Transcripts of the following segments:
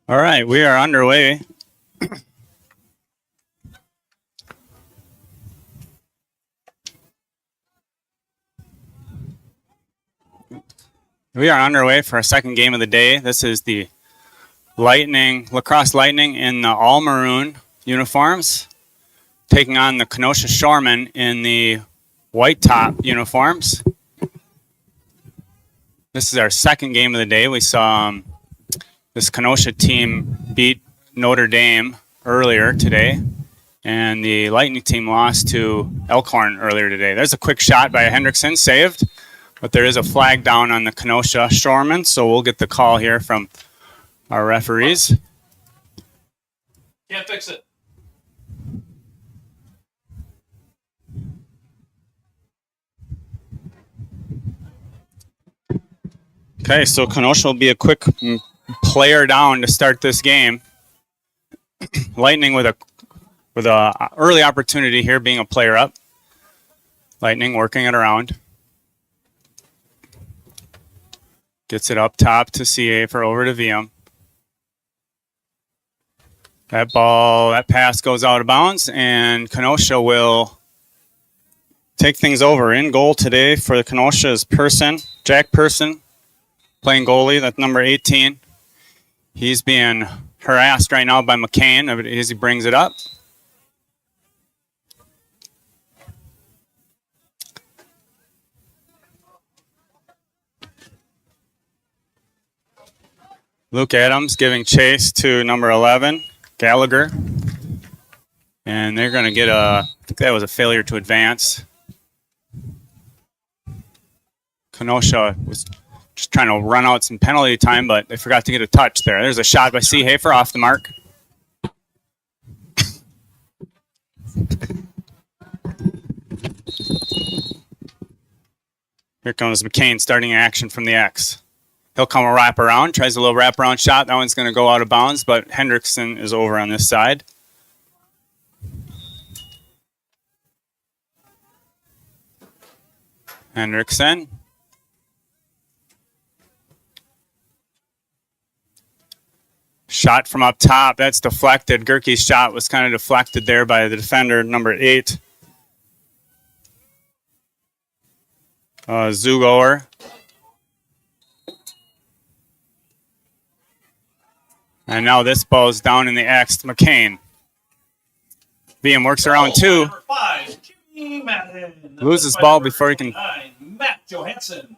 All right, we are underway. We are underway for our second game of the day. This is the Lacrosse Lightning in the all maroon uniforms, taking on the Kenosha Shoremen in the white top uniforms. This is our second game of the day. We saw this Kenosha team beat Notre Dame earlier today, and the Lightning team lost to Elkhorn earlier today. There's a quick shot by Hendrickson, saved, but there is a flag down on the Kenosha Shoremen, so we'll get the call here from our referees. Can't fix it. Okay, so Kenosha will be a quick player down to start this game. Lightning with a early opportunity here, being a player up. Lightning working it around. Gets it up top to CA for over to VM. That pass goes out of bounds, and Kenosha will take things over. In goal today for the Kenosha is Jack Person, playing goalie. That's number 18. He's being harassed right now by McCain as he brings it up. Luke Adams giving chase to number 11, Gallagher. And they're going to get I think that was a failure to advance. Kenosha was just trying to run out some penalty time, but they forgot to get a touch there. There's a shot by Seehafer off the mark. Here comes McCain starting action from the X. He'll come a wraparound, tries a little wraparound shot. That one's going to go out of bounds, but Hendrickson is over on this side. Hendrickson. Shot from up top. That's deflected. Gerke's shot was kind of deflected there by the defender, number 8. Zugoer. And now this ball's down in the X to McCain. VM works around 2. Number 5, Jimmy Madden. Loses ball before he can. 9, Matt Johansson.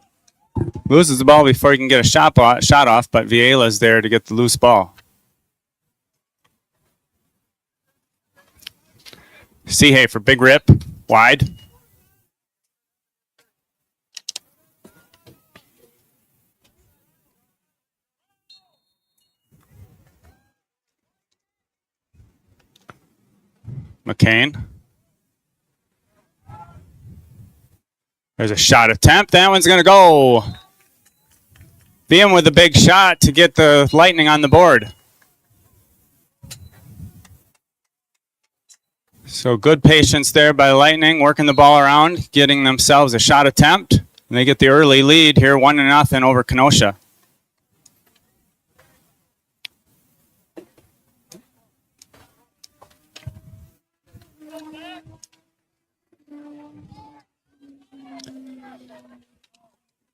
Loses the ball before he can get a shot off, but Viela's there to get the loose ball. Seehafer, big rip, wide. McCain. There's a shot attempt. That one's going to go. VM with a big shot to get the Lightning on the board. So good patience there by Lightning, working the ball around, getting themselves a shot attempt. And they get the early lead here, 1-0 over Kenosha.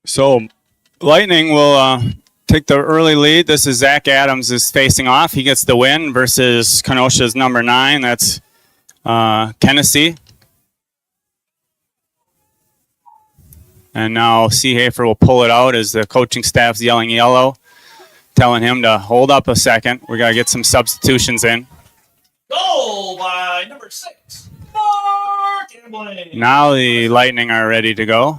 So Lightning will take the early lead. This is Zach Adams is facing off. He gets the win versus Kenosha's number 9. That's Tennessee. And now Seehafer will pull it out as the coaching staff's yelling yellow, telling him to hold up a second. We got to get some substitutions in. Goal by number 6, Mark Ambling. Now the Lightning are ready to go.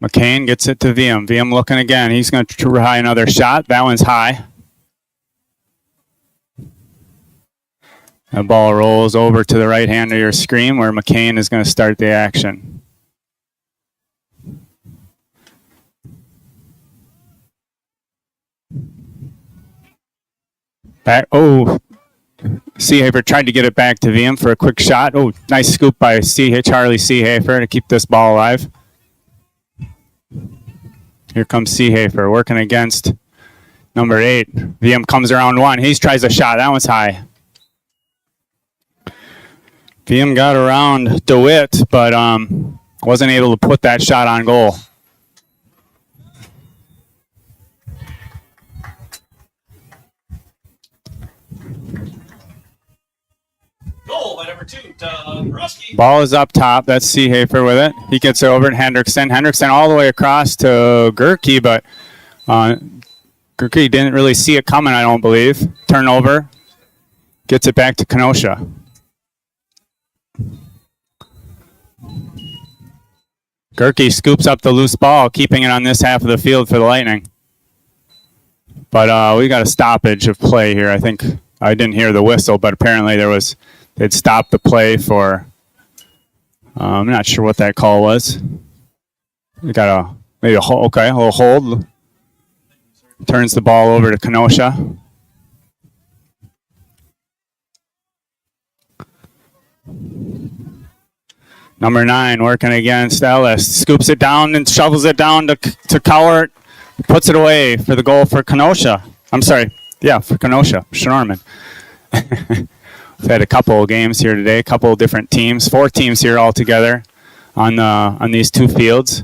McCain gets it to VM. VM looking again. He's going to try another shot. That one's high. The ball rolls over to the right hand of your screen where McCain is going to start the action. Back. Oh, Seehafer tried to get it back to VM for a quick shot. Oh, nice scoop by Charlie Seehafer to keep this ball alive. Here comes Seehafer working against number 8. VM comes around 1. He tries a shot. That one's high. VM got around DeWitt, but wasn't able to put that shot on goal. Goal by number 2, Crosse. Ball is up top. That's Seehafer with it. He gets it over to Hendrickson. Hendrickson all the way across to Gerke, but Gerke didn't really see it coming, I don't believe. Turnover. Gets it back to Kenosha. Gerke scoops up the loose ball, keeping it on this half of the field for the Lightning. But we got a stoppage of play here. I think I didn't hear the whistle, but apparently they'd stopped the play for, I'm not sure what that call was. We got a little hold. Turns the ball over to Kenosha. Number 9 working against Ellis. Scoops it down and shovels it down to Cowart. Puts it away for the goal for Kenosha. I'm sorry. Yeah, for Kenosha. Shoremen. We've had a couple of games here today. A couple of different teams. 4 teams here all together on these 2 fields.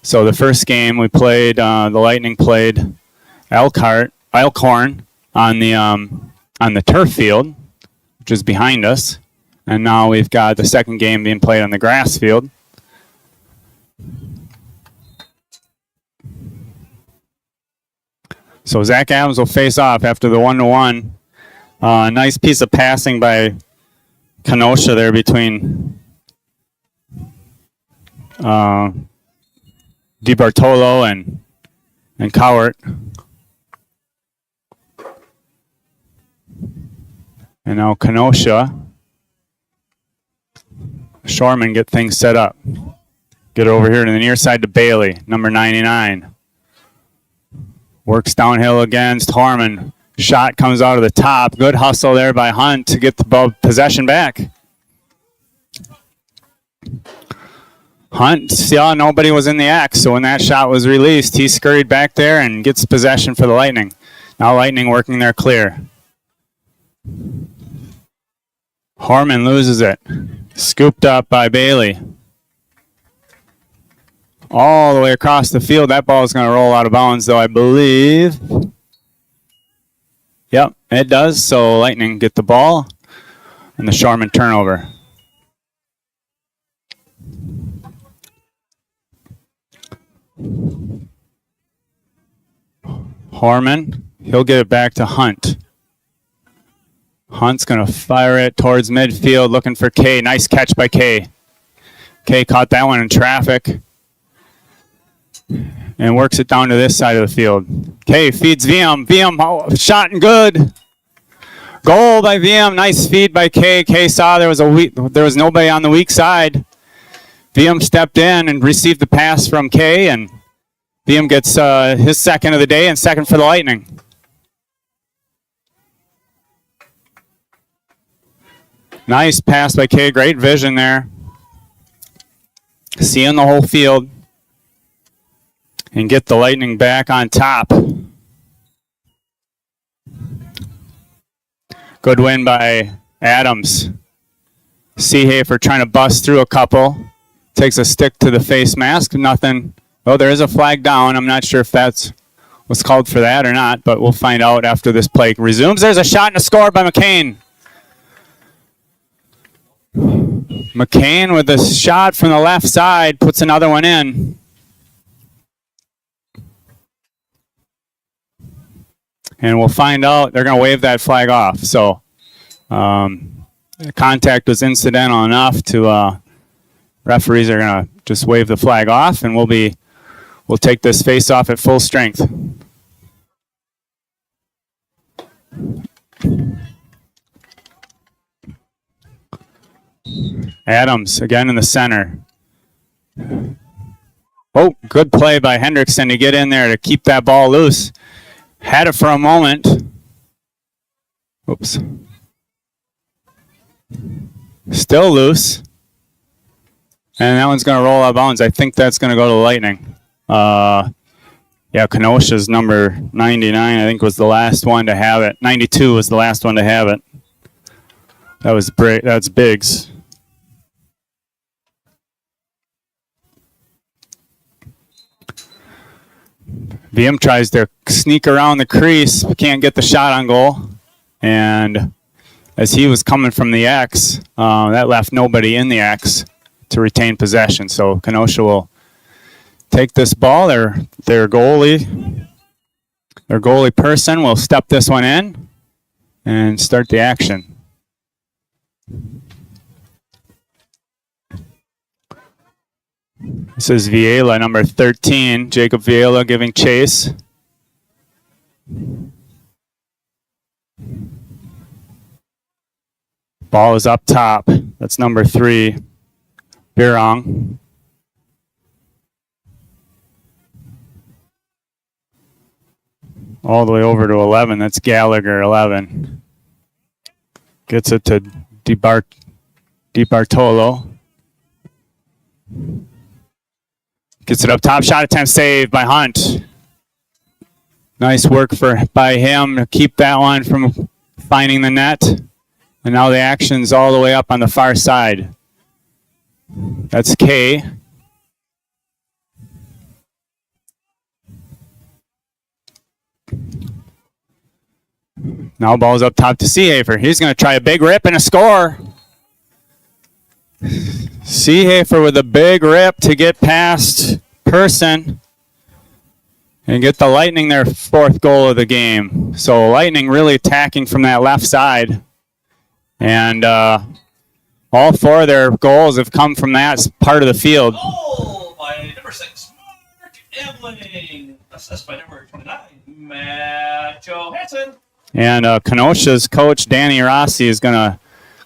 So the first game we played, the Lightning played Elkhorn on the turf field, which is behind us. And now we've got the second game being played on the grass field. So Zach Adams will face off after the 1-1. Nice piece of passing by Kenosha there between DiBartolo and Cowart. And now Kenosha. Shoremen get things set up. Get over here to the near side to Bailey, number 99. Works downhill against Harmon. Shot comes out of the top. Good hustle there by Hunt to get the ball possession back. Hunt saw nobody was in the act, so when that shot was released, he scurried back there and gets possession for the Lightning. Now Lightning working there clear. Harmon loses it. Scooped up by Bailey. All the way across the field. That ball is going to roll out of bounds, though, I believe. Yep, it does. So Lightning get the ball and the Shoremen turnover. Harmon, he'll get it back to Hunt. Hunt's going to fire it towards midfield, looking for Kay. Nice catch by Kay. Kay caught that one in traffic and works it down to this side of the field. Kay feeds VM. VM shot and good. Goal by VM. Nice feed by Kay. Kay saw there was nobody on the weak side. VM stepped in and received the pass from Kay, and VM gets his second of the day and second for the Lightning. Nice pass by Kay. Great vision there. Seeing the whole field. And get the Lightning back on top. Good win by Adams. Seehafer trying to bust through a couple. Takes a stick to the face mask. Nothing. Oh, there is a flag down. I'm not sure if that's was called for that or not, but we'll find out after this play resumes. There's a shot and a score by McCain. McCain with a shot from the left side puts another one in. And we'll find out. They're going to wave that flag off. So contact was incidental enough to referees are going to just wave the flag off, and we'll take this face off at full strength. Adams again in the center. Oh, good play by Hendrickson to get in there to keep that ball loose. Had it for a moment. Oops. Still loose. And that one's going to roll out of bounds. I think that's going to go to the Lightning. Yeah, Kenosha's number 99, I think, was the last one to have it. 92 was the last one to have it. That's Biggs. VM tries to sneak around the crease, can't get the shot on goal. And as he was coming from the X, that left nobody in the X to retain possession. So Kenosha will take this ball. Their goalie person will step this one in and start the action. This is WIAA, number 13, Jacob WIAA giving chase. Ball is up top. That's number 3, Birong. All the way over to 11. That's Gallagher, 11. Gets it to DiBartolo. Gets it up top. Shot attempt saved by Hunt. Nice work by him to keep that one from finding the net. And now the action's all the way up on the far side. That's K. Now ball's up top to Seehafer. He's going to try a big rip and a score. Seehafer with a big rip to get past Person and get the Lightning their 4th goal of the game. So Lightning really attacking from that left side. And all 4 of their goals have come from that part of the field. Goal by number 6, Mark Ebling. Assist by number 29, Matt Johansson. And Kenosha's coach, Danny Rossi, is going to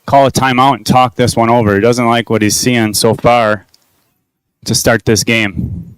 call a timeout and talk this one over. He doesn't like what he's seeing so far to start this game.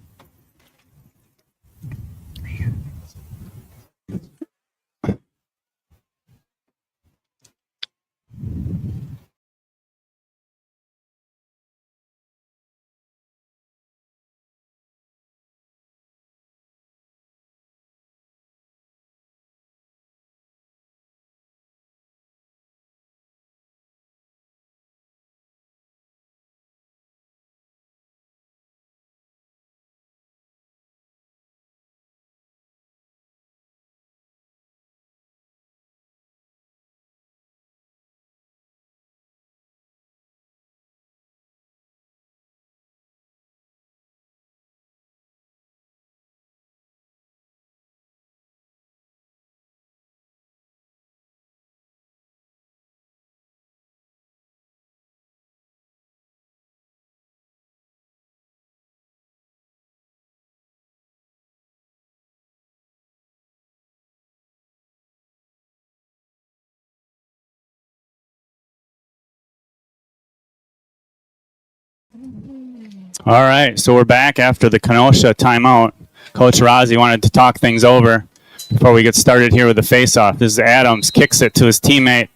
All right, so we're back after the Kenosha timeout. Coach Rossi wanted to talk things over before we get started here with the face-off. This is Adams, kicks it to his teammate,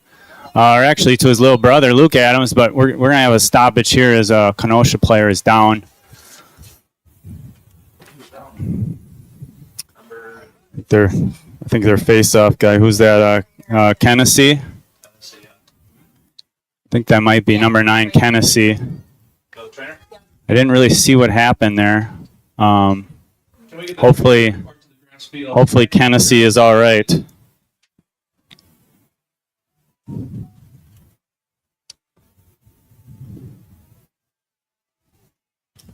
or actually to his little brother, Luke Adams, but we're going to have a stoppage here as a Kenosha player is down. I think their face-off guy, who's that, Kenosha? I think that might be number 9, Kenosha. I didn't really see what happened there. Hopefully Kenosha is all right.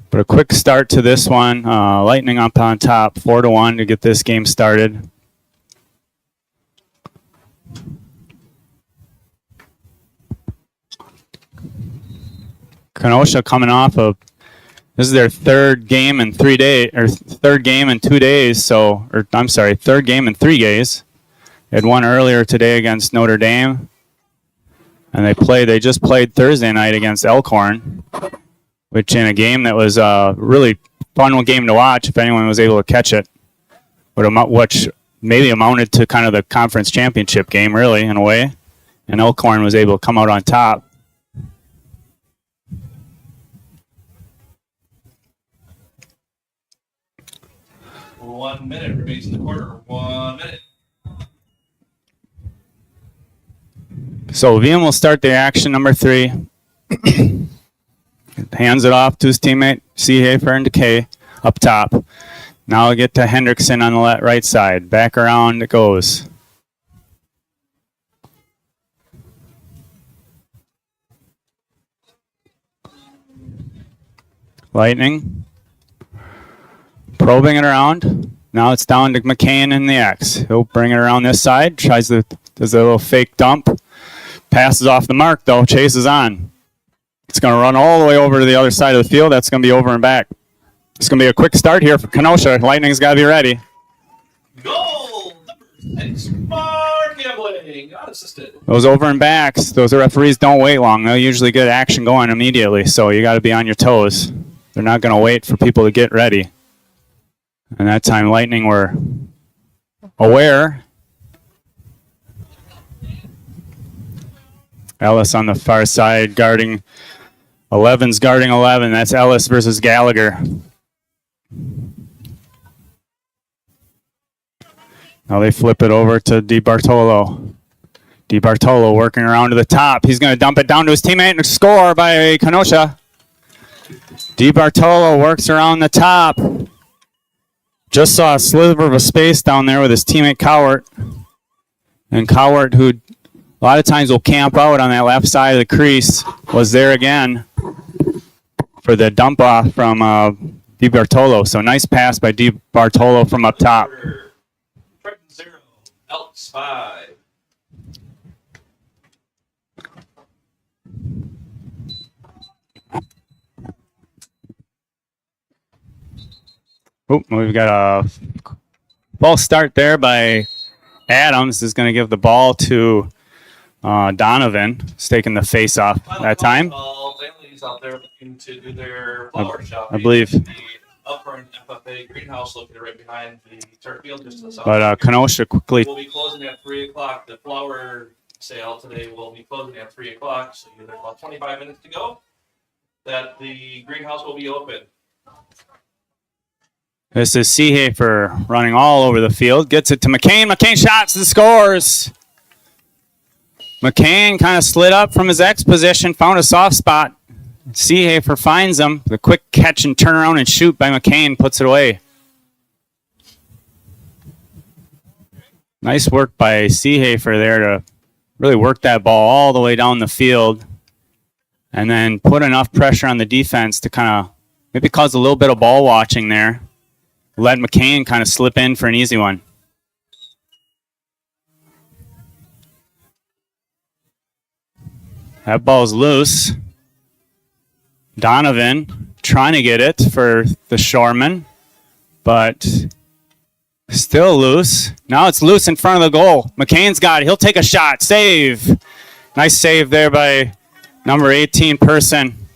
But a quick start to this one. Lightning up on top, 4-1 to get this game started. Kenosha coming off of, this is their third game in 2 days. Third game in 3 days. They had one earlier today against Notre Dame. And they just played Thursday night against Elkhorn, which in a game that was a really fun game to watch if anyone was able to catch it, which maybe amounted to kind of the conference championship game, really, in a way. And Elkhorn was able to come out on top. 1 minute remains in the quarter. 1 minute. So VM will start the action number 3. Hands it off to his teammate, Seehafer and Decay up top. Now we get to Hendrickson on the right side. Back around it goes. Lightning. Probing it around. Now it's down to McCain in the X. He'll bring it around this side. Does a little fake dump. Passes off the mark though. Chases on. It's going to run all the way over to the other side of the field. That's going to be over and back. It's going to be a quick start here for Kenosha. Lightning's got to be ready. Goal! And smart gambling. Unassisted. Those over and backs, those referees don't wait long. They'll usually get action going immediately. So you got to be on your toes. They're not going to wait for people to get ready. And that time Lightning were aware. Ellis on the far side guarding 11's guarding 11. That's Ellis versus Gallagher. Now they flip it over to DiBartolo. DiBartolo working around to the top. He's going to dump it down to his teammate and score by Kenosha. DiBartolo works around the top. Just saw a sliver of a space down there with his teammate Cowart. And Cowart, who a lot of times will camp out on that left side of the crease, was there again for the dump off from DiBartolo. So nice pass by DiBartolo from up top. Triton 0, Elks 5. Oh, we've got a false start there by Adams. Is going to give the ball to Donovan. He's taking the face off that time. Families out there looking to do their flower shop. I believe. The Elkhorn FFA greenhouse located right behind the turf field just to the south. But Kenosha quickly. We'll be closing at 3 o'clock. The flower sale today will be closing at 3 o'clock. So there's about 25 minutes to go that the greenhouse will be open. This is Seehafer running all over the field. Gets it to McCain. McCain shots and scores. McCain kind of slid up from his X position, found a soft spot. Seehafer finds him. The quick catch and turn around and shoot by McCain puts it away. Nice work by Seehafer there to really work that ball all the way down the field and then put enough pressure on the defense to kind of maybe cause a little bit of ball watching there. Let McCain kind of slip in for an easy one. That ball's loose. Donovan trying to get it for the Shoremen, but still loose. Now it's loose in front of the goal. McCain's got it. He'll take a shot. Save. Nice save there by number 18 Person.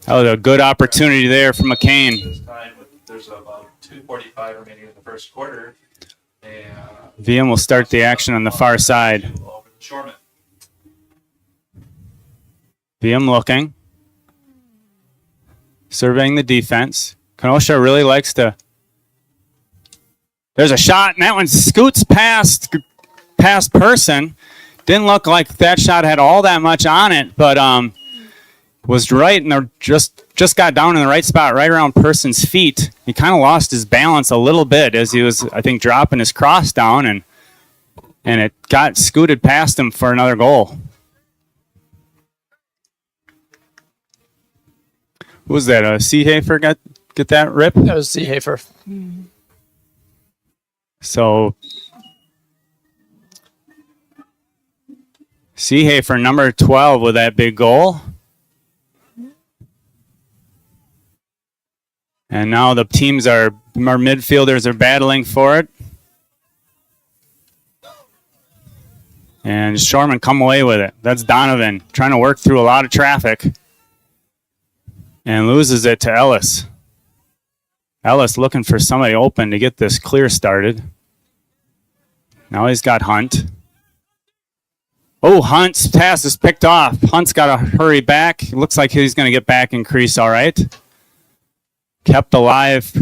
That was a good opportunity there for McCain. There's about 2:45 remaining in the first quarter. And VM will start the action on the far side. over the Shoremen. VM looking. Surveying the defense. Kenosha really likes to. There's a shot, and that one scoots past Person. Didn't look like that shot had all that much on it, but was right, and just got down in the right spot, right around Person's feet. He kind of lost his balance a little bit as he was, I think, dropping his cross down, and it got scooted past him for another goal. Who was that? Seehafer get that rip? That was Seehafer. So Seehafer, number 12, with that big goal. And now the teams our midfielders are battling for it. And Shoreman come away with it. That's Donovan trying to work through a lot of traffic. And loses it to Ellis. Ellis looking for somebody open to get this clear started. Now he's got Hunt. Oh, Hunt's pass is picked off. Hunt's got to hurry back. It looks like he's going to get back in crease all right. Kept alive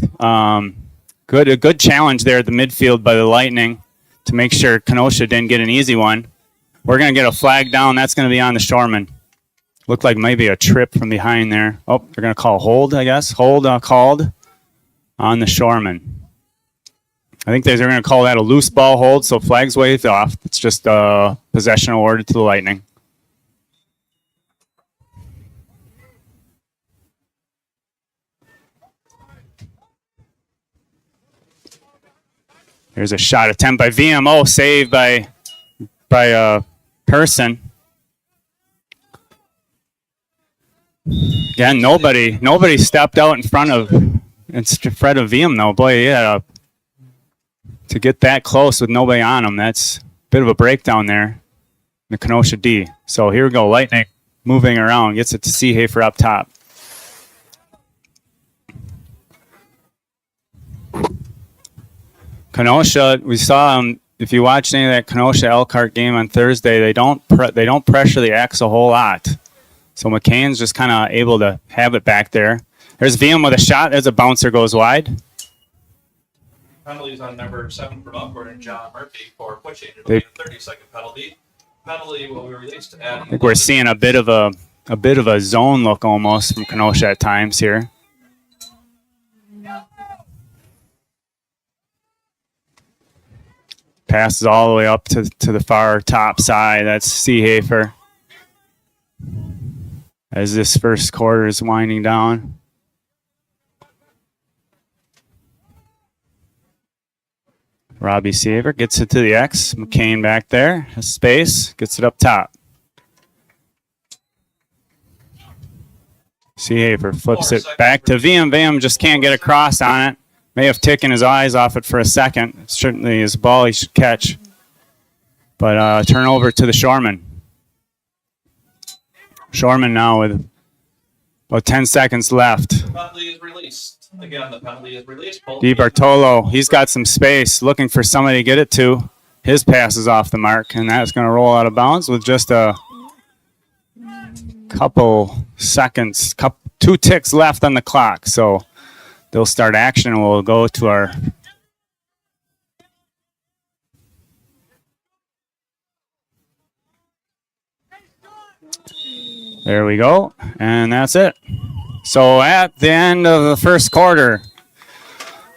A good challenge there at the midfield by the Lightning to make sure Kenosha didn't get an easy one. We're going to get a flag down. That's going to be on the Shoremen. Looked like maybe a trip from behind there. Oh, they're going to call hold, I guess. Hold called on the Shoremen. I think they're going to call that a loose ball hold, so flag's waved off. It's just a possession awarded to the Lightning. There's a shot attempt by VMO, saved by Person. Again, nobody stepped out in front of VM though. Boy, yeah, to get that close with nobody on him, that's a bit of a breakdown there in the Kenosha D. So here we go, Lightning moving around, gets it to Seehafer up top. Kenosha, we saw them. If you watched any of that Kenosha Elkhorn game on Thursday, they don't pressure the X a whole lot. So McCain's just kind of able to have it back there. There's VM with a shot. There's a bouncer, goes wide. Penalties on number 7 from Elkhorn and John Murphy for pushing. It'll be a 30-second penalty. Penalty will be released. I think we're seeing a bit of a zone look almost from Kenosha at times here. Passes all the way up to the far top side. That's Seehafer. As this first quarter is winding down. Robbie Seaver gets it to the X. McCain back there. Has space. Gets it up top. Seaver flips it back to VM. VM just can't get across on it. May have taken his eyes off it for a second. It's certainly his ball he should catch. But turnover to the Shoremen. Shoremen now with about 10 seconds left. The penalty is released. Again, the penalty is released. Di Bartolo, he's got some space, looking for somebody to get it to. His pass is off the mark, and that's going to roll out of bounds with just a couple seconds, 2 ticks left on the clock. So they'll start action, and we'll go to our there we go, and that's it. So at the end of the first quarter,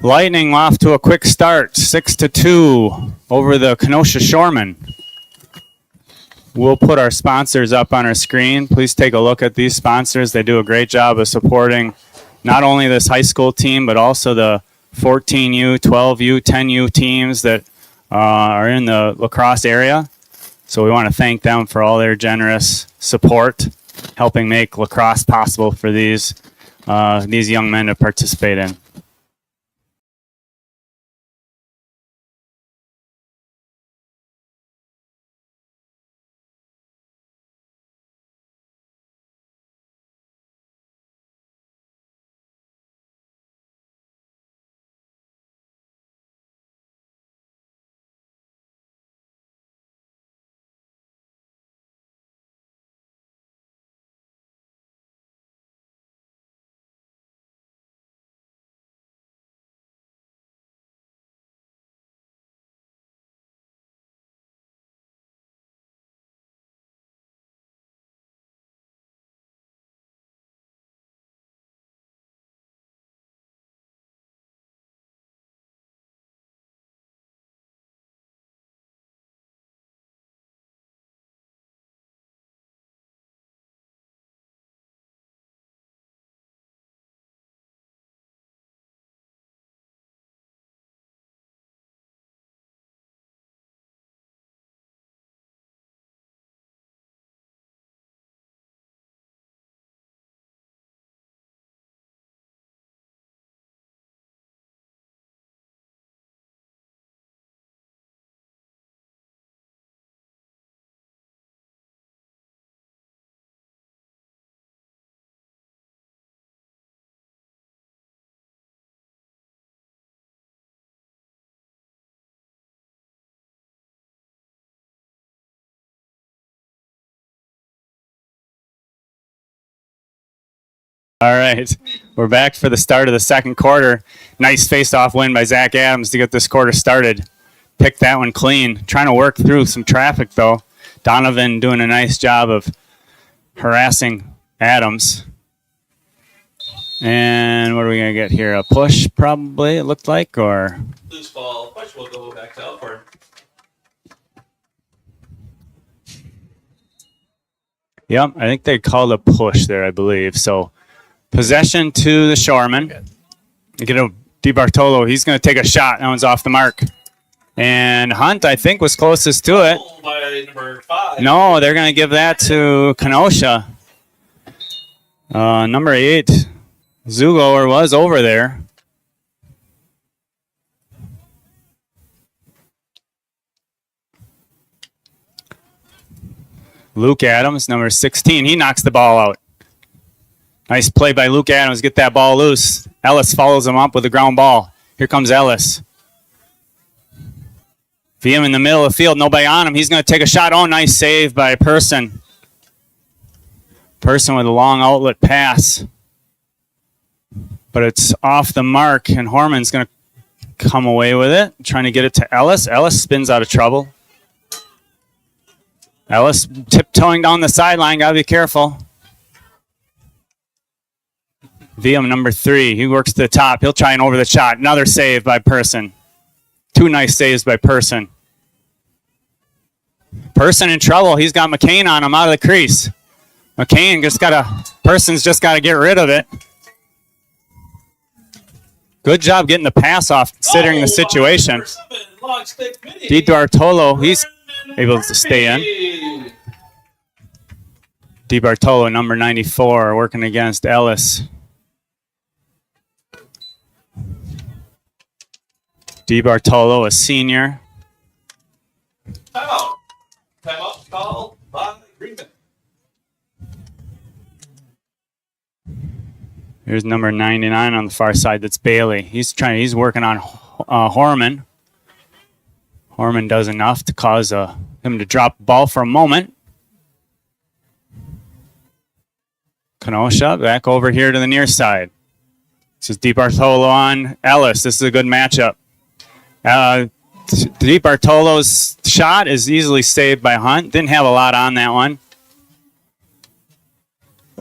Lightning off to a quick start, 6-2 over the Kenosha Shoremen. We'll put our sponsors up on our screen. Please take a look at these sponsors. They do a great job of supporting not only this high school team, but also the 14U, 12U, 10U teams that are in the Lacrosse area. So we want to thank them for all their generous support, helping make lacrosse possible for these young men to participate in. All right. We're back for the start of the second quarter. Nice face-off win by Zach Adams to get this quarter started. Picked that one clean. Trying to work through some traffic, though. Donovan doing a nice job of harassing Adams. And what are we going to get here? A push, probably, it looked like, or? Loose ball. Push will go back to Elkhorn. Yep, I think they called a push there, I believe. So, possession to the Shoremen. You get a DiBartolo. He's going to take a shot. That one's off the mark. And Hunt, I think, was closest to it. By number 5. No, they're going to give that to Kenosha. Number 8, Zugoer was over there. Luke Adams, number 16, he knocks the ball out. Nice play by Luke Adams. Get that ball loose. Ellis follows him up with a ground ball. Here comes Ellis. VM in the middle of the field. Nobody on him. He's going to take a shot. Oh, nice save by Person. Person with a long outlet pass. But it's off the mark, and Horman's going to come away with it. Trying to get it to Ellis. Ellis spins out of trouble. Ellis tiptoeing down the sideline. Got to be careful. VM number 3. He works to the top. He'll try and over the shot. Another save by Person. 2 nice saves by Person. Person in trouble. He's got McCain on him out of the crease. McCain Person's just got to get rid of it. Good job getting the pass off considering the situation. DiBartolo, he's able to stay in. DiBartolo, number 94, working against Ellis. DiBartolo, a senior. Timeout. Timeout called by Greenman. Here's number 99 on the far side. That's Bailey. He's working on Horman. Horman does enough to cause him to drop the ball for a moment. Kenosha back over here to the near side. This is DiBartolo on Ellis. This is a good matchup. DiBartolo's shot is easily saved by Hunt. Didn't have a lot on that one.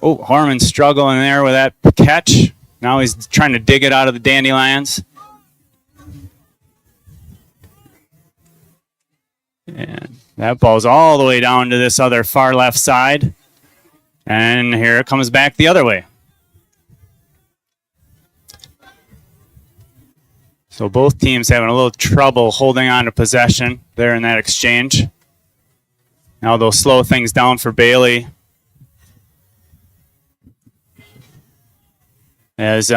Oh, Horman struggling there with that catch. Now he's trying to dig it out of the dandelions. And that ball's all the way down to this other far left side. And here it comes back the other way. So both teams having a little trouble holding on to possession there in that exchange. Now they'll slow things down for Bailey. As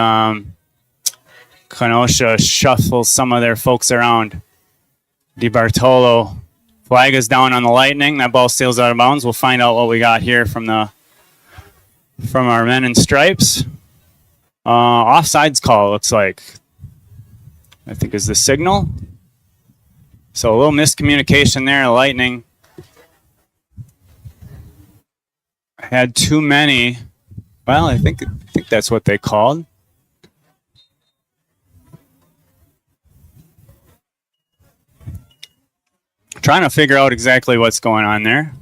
Kenosha shuffles some of their folks around. DiBartolo. Flag is down on the Lightning. That ball sails out of bounds. We'll find out what we got here from our men in stripes. Offsides call, looks like. I think is the signal. So a little miscommunication there. The Lightning had too many. Well, I think that's what they called. Trying to figure out exactly what's going on there.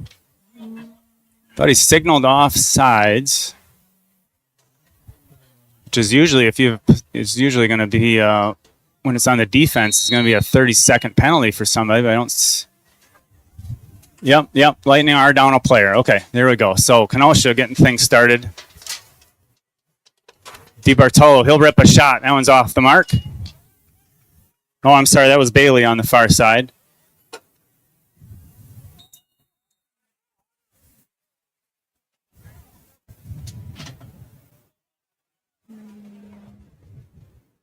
Thought he signaled offsides, which is usually it's usually going to be when it's on the defense, it's going to be a 30-second penalty for somebody. But I don't. Yep. Lightning are down a player. Okay, there we go. So Kenosha getting things started. DiBartolo, he'll rip a shot. That one's off the mark. Oh, I'm sorry. That was Bailey on the far side.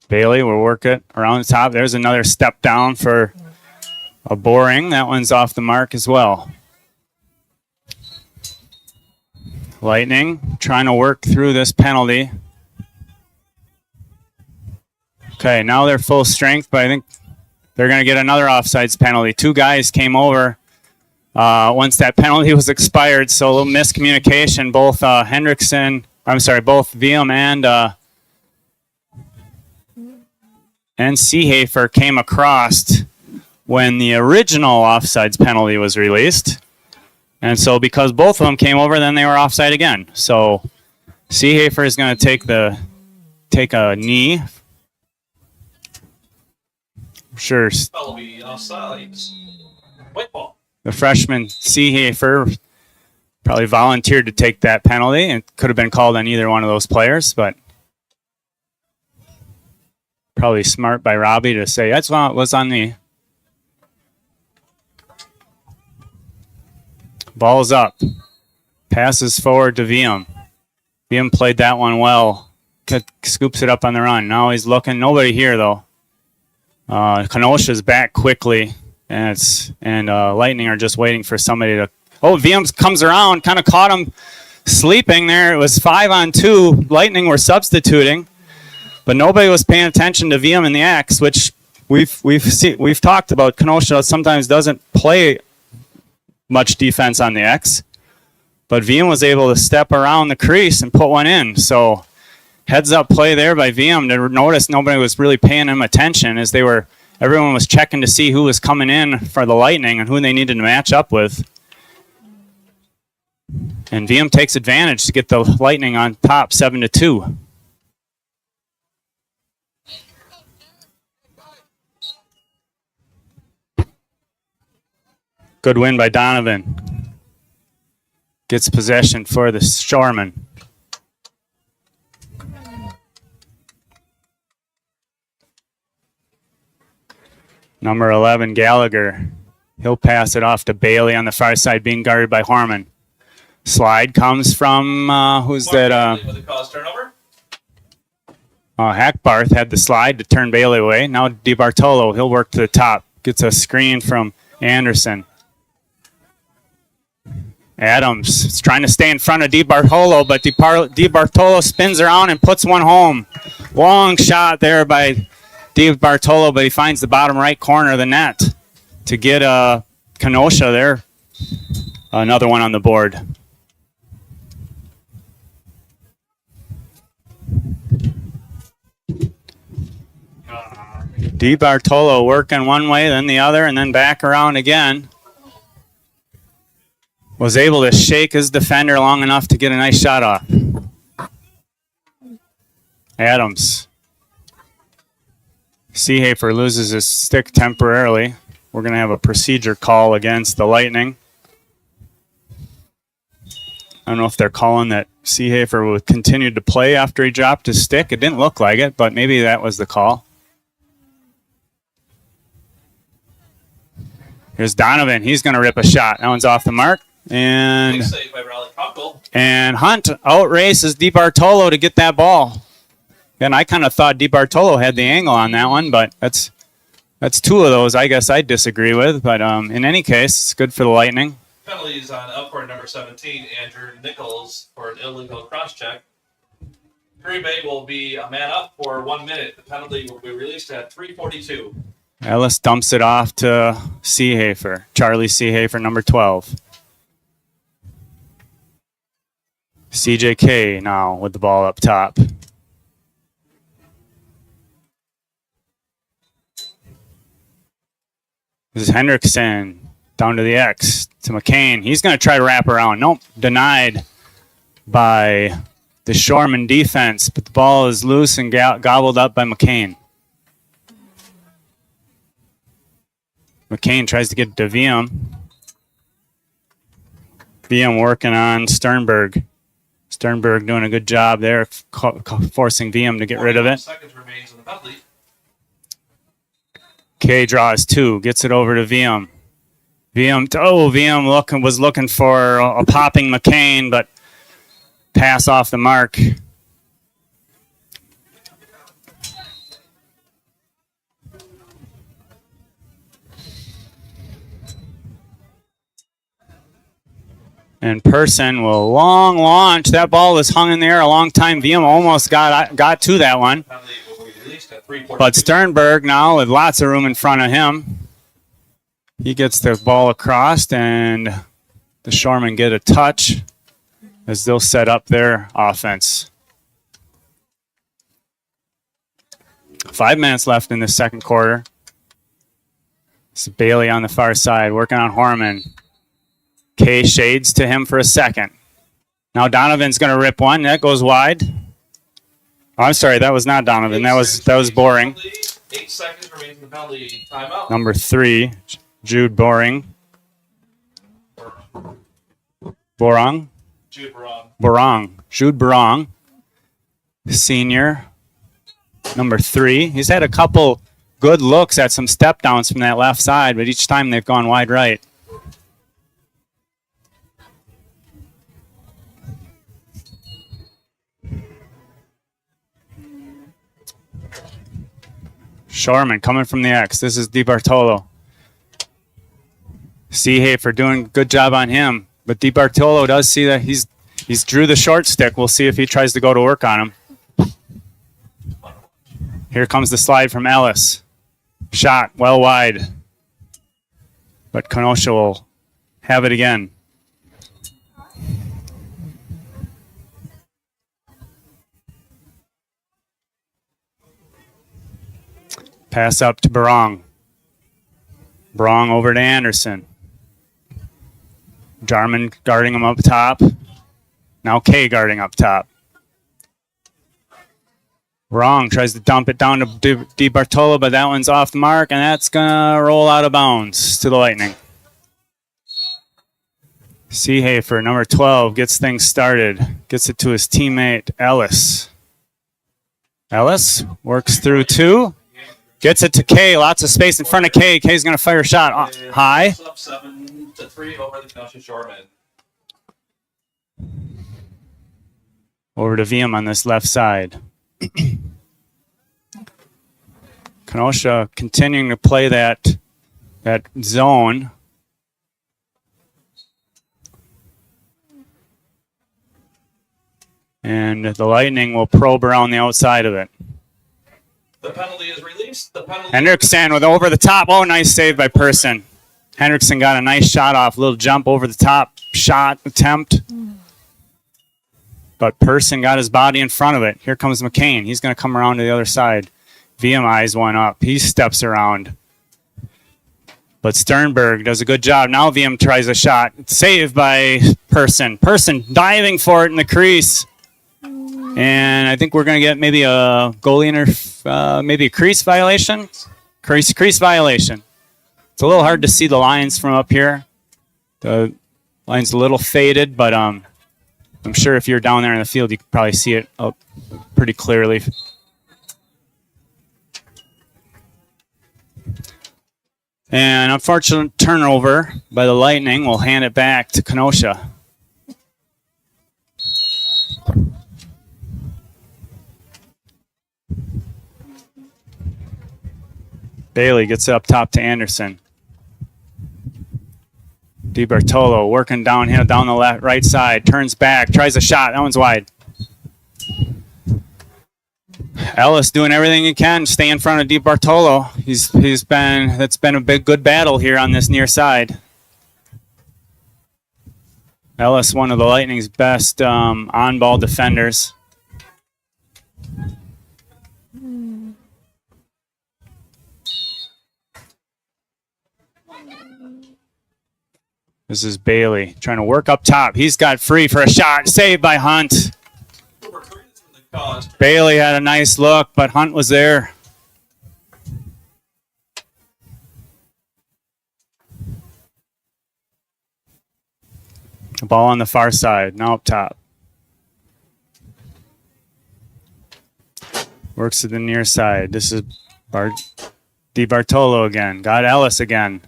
Bailey will work it around the top. There's another step down for a boring. That one's off the mark as well. Lightning trying to work through this penalty. Okay, now they're full strength, but I think they're going to get another offsides penalty. 2 guys came over once that penalty was expired, so a little miscommunication. Both Hendrickson I'm sorry, both VM and Seehafer came across when the original offsides penalty was released. And so because both of them came over, then they were offside again. So Seehafer is going to take a knee. Sure. That'll be offsides. White ball. The freshman Seehafer probably volunteered to take that penalty, and could have been called on either one of those players, but probably smart by Robbie to say that's what was on me. Ball's up. Passes forward to VM. VM played that one well. Scoops it up on the run. Now he's looking. Nobody here though. Kenosha's back quickly, and Lightning are just waiting for somebody to. Oh, VM comes around, kind of caught him sleeping there. It was 5-on-2. Lightning were substituting, but nobody was paying attention to VM in the X, which we've talked about. Kenosha sometimes doesn't play much defense on the X, but VM was able to step around the crease and put one in. So heads up play there by VM to notice nobody was really paying him attention as everyone was checking to see who was coming in for the Lightning and who they needed to match up with. And VM takes advantage to get the Lightning on top 7-2. Good win by Donovan. Gets possession for the Shoremen. Number 11, Gallagher. He'll pass it off to Bailey on the far side, being guarded by Harmon. Slide comes from, who's that? With a cause turnover. Hackbarth had the slide to turn Bailey away. Now DiBartolo, he'll work to the top. Gets a screen from Anderson. Adams is trying to stay in front of DiBartolo, but DiBartolo spins around and puts one home. Long shot there by DiBartolo, but he finds the bottom right corner of the net to get Kenosha there. Another one on the board. DiBartolo working one way, then the other, and then back around again. Was able to shake his defender long enough to get a nice shot off. Adams. Seehafer loses his stick temporarily. We're going to have a procedure call against the Lightning. I don't know if they're calling that Seehafer would continue to play after he dropped his stick. It didn't look like it, but maybe that was the call. Here's Donovan. He's going to rip a shot. That one's off the mark. And Hunt outraces DiBartolo to get that ball. And I kind of thought DiBartolo had the angle on that one, but that's two of those I guess I disagree with. But in any case, it's good for the Lightning. Penalties on Elkhorn number 17, Andrew Nichols, for an illegal cross-check. Green Bay will be a man up for 1 minute. The penalty will be released at 3:42. Ellis dumps it off to Seehafer. Charlie Seehafer, number 12. CJK now with the ball up top. This is Hendrickson down to the X to McCain. He's going to try to wrap around. Nope, denied by the Shoreman defense, but the ball is loose and gobbled up by McCain. McCain tries to get to VM. VM working on Sternberg. Sternberg doing a good job there, forcing VM to get rid of it. Seconds remains in the penalty. K draws two, gets it over to VM. VM was looking for a popping McCain, but pass off the mark. And Person will long launch. That ball was hung in the air a long time. VM almost got to that one. But Sternberg now with lots of room in front of him. He gets the ball across, and the Shoremen get a touch. as they'll set up their offense. 5 minutes left in the second quarter. It's Bailey on the far side working on Horman. Kay shades to him for a second. Now Donovan's going to rip one. That goes wide. Oh, I'm sorry, that was not Donovan. That was Boring. 8 seconds remains in the penalty timeout. Number 3, Jude Boring. Borong? Jude Barong. Borong. Jude Borong. Senior. Number 3. He's had a couple good looks at some step downs from that left side, but each time they've gone wide right. Shoremen coming from the X. This is DiBartolo. Seehafer doing a good job on him. But DiBartolo does see that he's drew the short stick. We'll see if he tries to go to work on him. Here comes the slide from Ellis. Shot well wide. But Kenosha will have it again. Pass up to Barong. Barong over to Anderson. Jarman guarding him up top. Now Kay guarding up top. Barong tries to dump it down to DiBartolo, but that one's off the mark, and that's going to roll out of bounds to the Lightning. Seehafer, number 12, gets things started. Gets it to his teammate, Ellis. Ellis works through 2. Gets it to Kay. Lots of space in front of Kay. Kay's going to fire a shot high. Up 7-3 over the Kenosha Shoremen. Over to VM on this left side. Kenosha continuing to play that zone. And the Lightning will probe around the outside of it. The penalty is released. Hendrickson with over the top. Oh, nice save by Person. Hendrickson got a nice shot off. Little jump over the top shot attempt. But Person got his body in front of it. Here comes McCain. He's going to come around to the other side. VM eyes one up. He steps around. But Sternberg does a good job. Now VM tries a shot. It's saved by Person. Person diving for it in the crease. And I think we're going to get maybe a goalie maybe a crease violation. Crease violation. It's a little hard to see the lines from up here. The line's a little faded, but I'm sure if you're down there in the field, you can probably see it pretty clearly. And unfortunate turnover by the Lightning. We'll hand it back to Kenosha. Bailey gets it up top to Anderson. DiBartolo working downhill down the right side. Turns back. Tries a shot. That one's wide. Ellis doing everything he can. Stay in front of DiBartolo. That's been a good battle here on this near side. Ellis, one of the Lightning's best on-ball defenders. This is Bailey trying to work up top. He's got free for a shot. Saved by Hunt. Bailey had a nice look, but Hunt was there. The ball on the far side. Now up top. Works to the near side. This is DiBartolo again. Got Ellis again.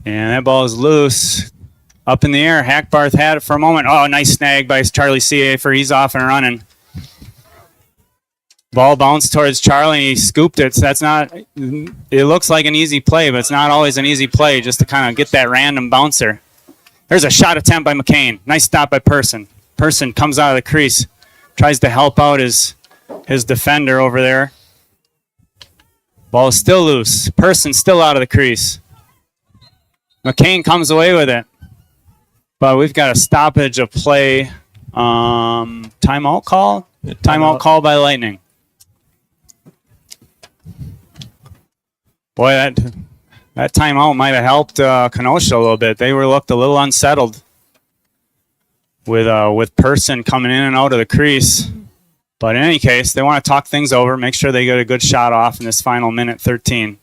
And that ball is loose. Up in the air. Hackbarth had it for a moment. Oh, nice snag by Charlie Seafer. He's off and running. Ball bounced towards Charlie. He scooped it. So that's not, it looks like an easy play, but it's not always an easy play just to kind of get that random bouncer. There's a shot attempt by McCain. Nice stop by Person. Person comes out of the crease. Tries to help out his defender over there. Ball is still loose. Person still out of the crease. McCain comes away with it. But we've got a stoppage of play. Timeout call? Timeout call by Lightning. Boy, that timeout might have helped Kenosha a little bit. They looked a little unsettled with Person coming in and out of the crease. But in any case, they want to talk things over, make sure they get a good shot off in this final minute 13.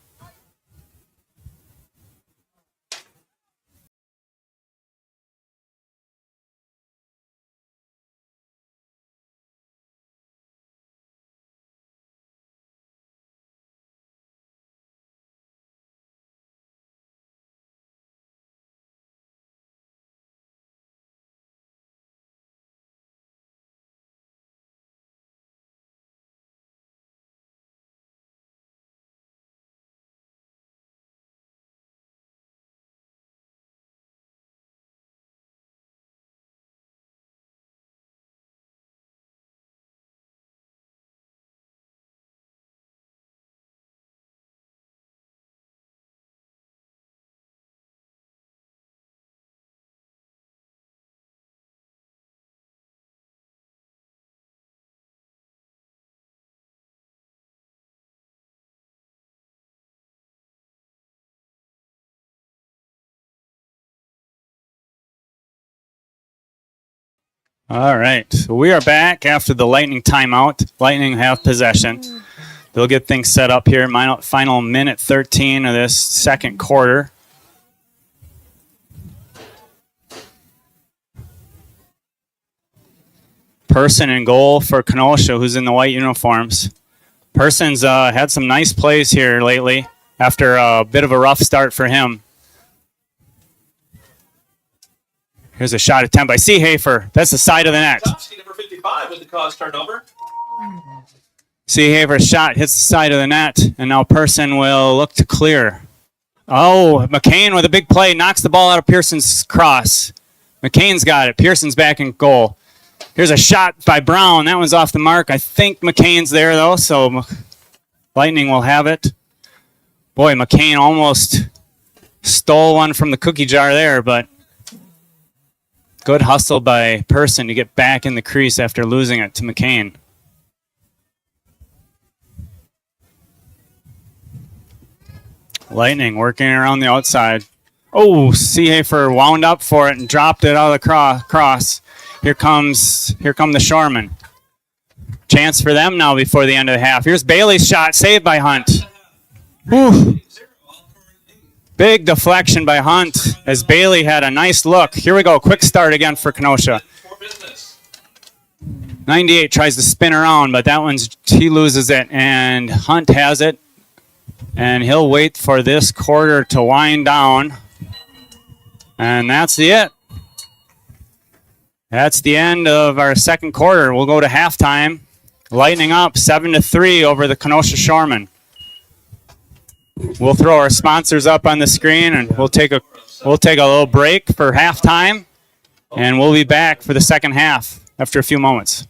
All right, so we are back after the Lightning timeout. Lightning have possession. They'll get things set up here. Final minute 13 of this second quarter. Person in goal for Kenosha, who's in the white uniforms. Person's had some nice plays here lately after a bit of a rough start for him. Here's a shot attempt by Seehafer. That's the side of the net. Number 55 with the cause turnover. Seehafer's shot hits the side of the net, and now Person will look to clear. Oh, McCain with a big play knocks the ball out of Pearson's cross. McCain's got it. Pearson's back in goal. Here's a shot by Brown. That one's off the mark. I think McCain's there, though, so Lightning will have it. Boy, McCain almost stole one from the cookie jar there, but good hustle by Person to get back in the crease after losing it to McCain. Lightning working around the outside. Oh, Seehafer wound up for it and dropped it out of the cross. Here come the Shoremen. Chance for them now before the end of the half. Here's Bailey's shot, saved by Hunt. Whew. Big deflection by Hunt as Bailey had a nice look. Here we go, quick start again for Kenosha. 98 tries to spin around, but he loses it, and Hunt has it. And he'll wait for this quarter to wind down. And that's it. That's the end of our second quarter. We'll go to halftime. Lightning up 7-3 over the Kenosha Shoremen. We'll throw our sponsors up on the screen, and we'll take a little break for halftime, and we'll be back for the second half after a few moments.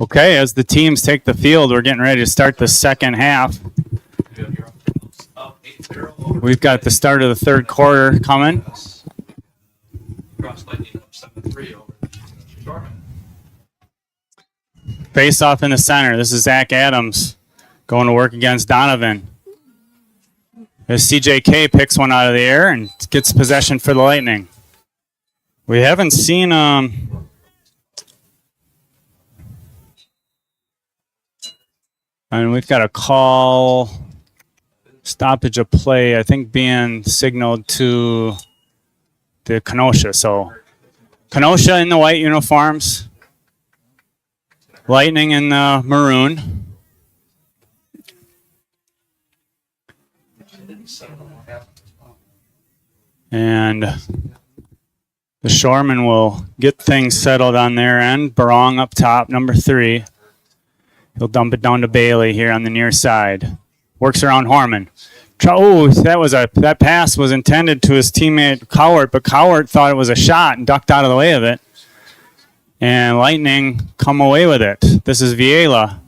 Okay, as the teams take the field, we're getting ready to start the second half. Up 8-0 We've got the start of the third quarter coming. Crosse Lightning up 7-3 over Shoremen. Face off in the center. This is Zach Adams going to work against Donovan. As CJK picks one out of the air and gets possession for the Lightning. We haven't seen and we've got a call stoppage of play, I think, being signaled to the Kenosha. So Kenosha in the white uniforms, Lightning in the maroon. And the Shoremen will get things settled on their end. Barong up top, number 3. He'll dump it down to Bailey here on the near side. Works around Horman. Oh, that pass was intended to his teammate Cowart, but Cowart thought it was a shot and ducked out of the way of it. And Lightning come away with it. This is WIAA.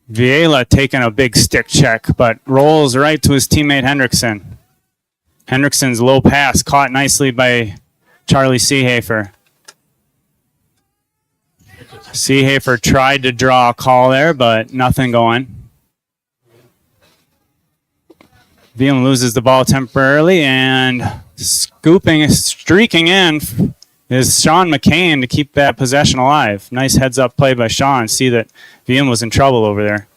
WIAA taking a big stick check, but rolls right to his teammate Hendrickson. Hendrickson's low pass caught nicely by Charlie Seehafer. Seehafer tried to draw a call there, but nothing going. VM loses the ball temporarily, and streaking in is Sean McCain to keep that possession alive. Nice heads-up play by Sean. See that VM was in trouble over there.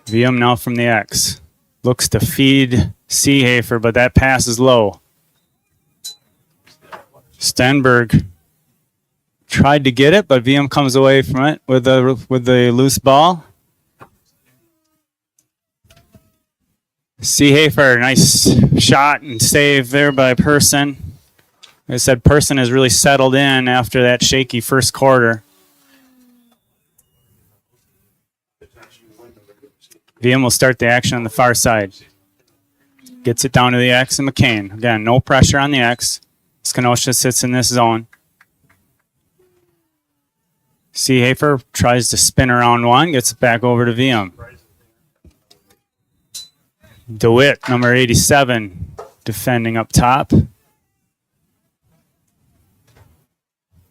VM now from the X. Looks to feed Seehafer, but that pass is low. Stenberg tried to get it, but VM comes away from it with the loose ball. Seehafer, nice shot and save there by Person. Like I said, Person has really settled in after that shaky first quarter. VM will start the action on the far side. Gets it down to the X and McCain. Again, no pressure on the X. Kenosha sits in this zone. Seehafer tries to spin around one, gets it back over to VM. DeWitt, number 87, defending up top.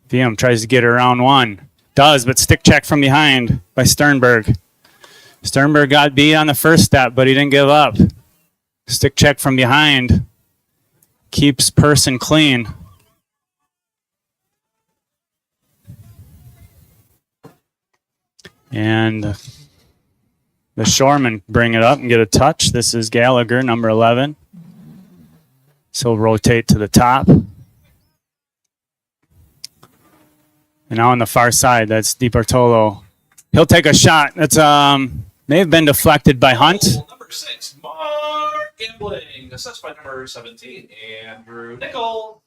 VM tries to get around one. Does, but stick check from behind by Sternberg. Sternberg got beat on the first step, but he didn't give up. Stick check from behind. Keeps Person clean. And the Shoremen bring it up and get a touch. This is Gallagher, number 11. So rotate to the top. And now on the far side, that's DiBartolo. He'll take a shot. That's may have been deflected by Hunt. Number 6, Mark Gambling. Assessed by number 17, Andrew Nickel.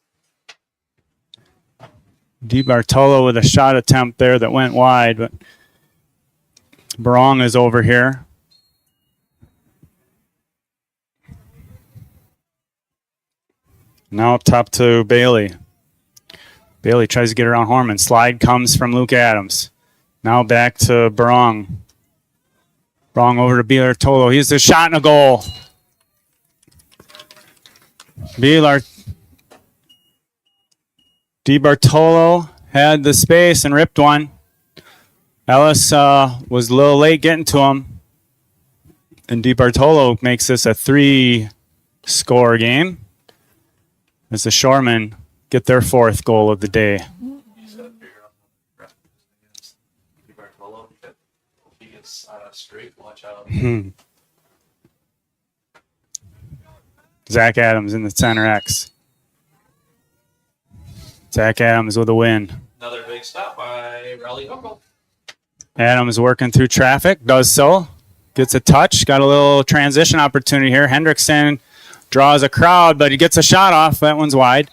DiBartolo with a shot attempt there that went wide, but Barong is over here. Now up top to Bailey. Bailey tries to get around Horman. Slide comes from Luke Adams. Now back to Barong. Barong over to DiBartolo. He's a shot and a goal. DiBartolo had the space and ripped one. Ellis was a little late getting to him. And DiBartolo makes this a 3-score game as the Shoremen get their 4th goal of the day. He gets straight, watch out. Zach Adams in the center X. Zach Adams with a win. Another big stop by Raleigh Huckle. Adams working through traffic, does so. Gets a touch, got a little transition opportunity here. Hendrickson draws a crowd, but he gets a shot off. That one's wide.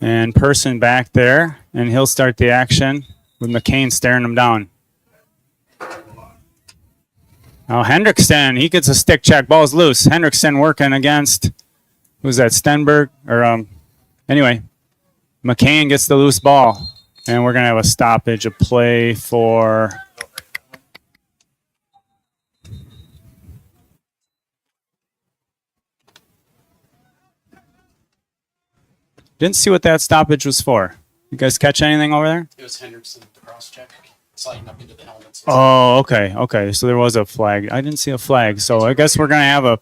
And Person back there, and he'll start the action with McCain staring him down. Now Hendrickson, he gets a stick check. Ball's loose. Hendrickson working against, who's that, Stenberg? Or anyway, McCain gets the loose ball. And we're going to have a stoppage of play for... Didn't see what that stoppage was for. You guys catch anything over there? It was Hendrickson, the cross check, sliding up into the helmets. Oh, okay, okay. So there was a flag. I didn't see a flag. So I guess we're gonna have a.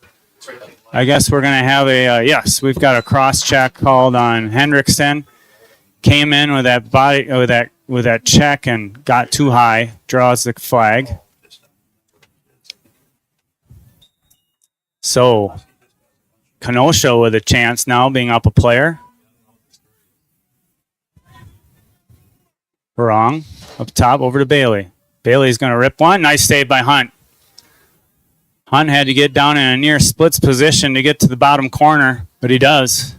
Yes, we've got a cross check called on Hendrickson. Came in with that body with that check and got too high. Draws the flag. So Kenosha with a chance now, being up a player. Wrong. Up top, over to Bailey. Bailey's going to rip one. Nice save by Hunt. Hunt had to get down in a near splits position to get to the bottom corner, but he does.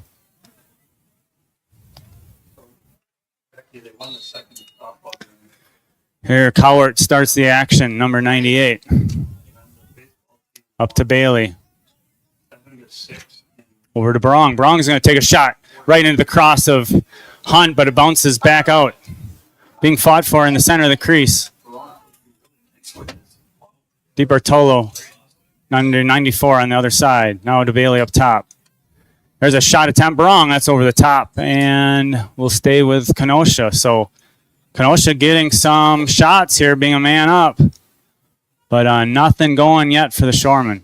Here, Cowart starts the action, number 98. Up to Bailey. Over to Barong. Barong's going to take a shot right into the cross of Hunt, but it bounces back out. Being fought for in the center of the crease. DiBartolo, under 94 on the other side. Now to Bailey up top. There's a shot attempt. Barong, that's over the top. And we'll stay with Kenosha. So Kenosha getting some shots here, being a man up. But nothing going yet for the Shoremen.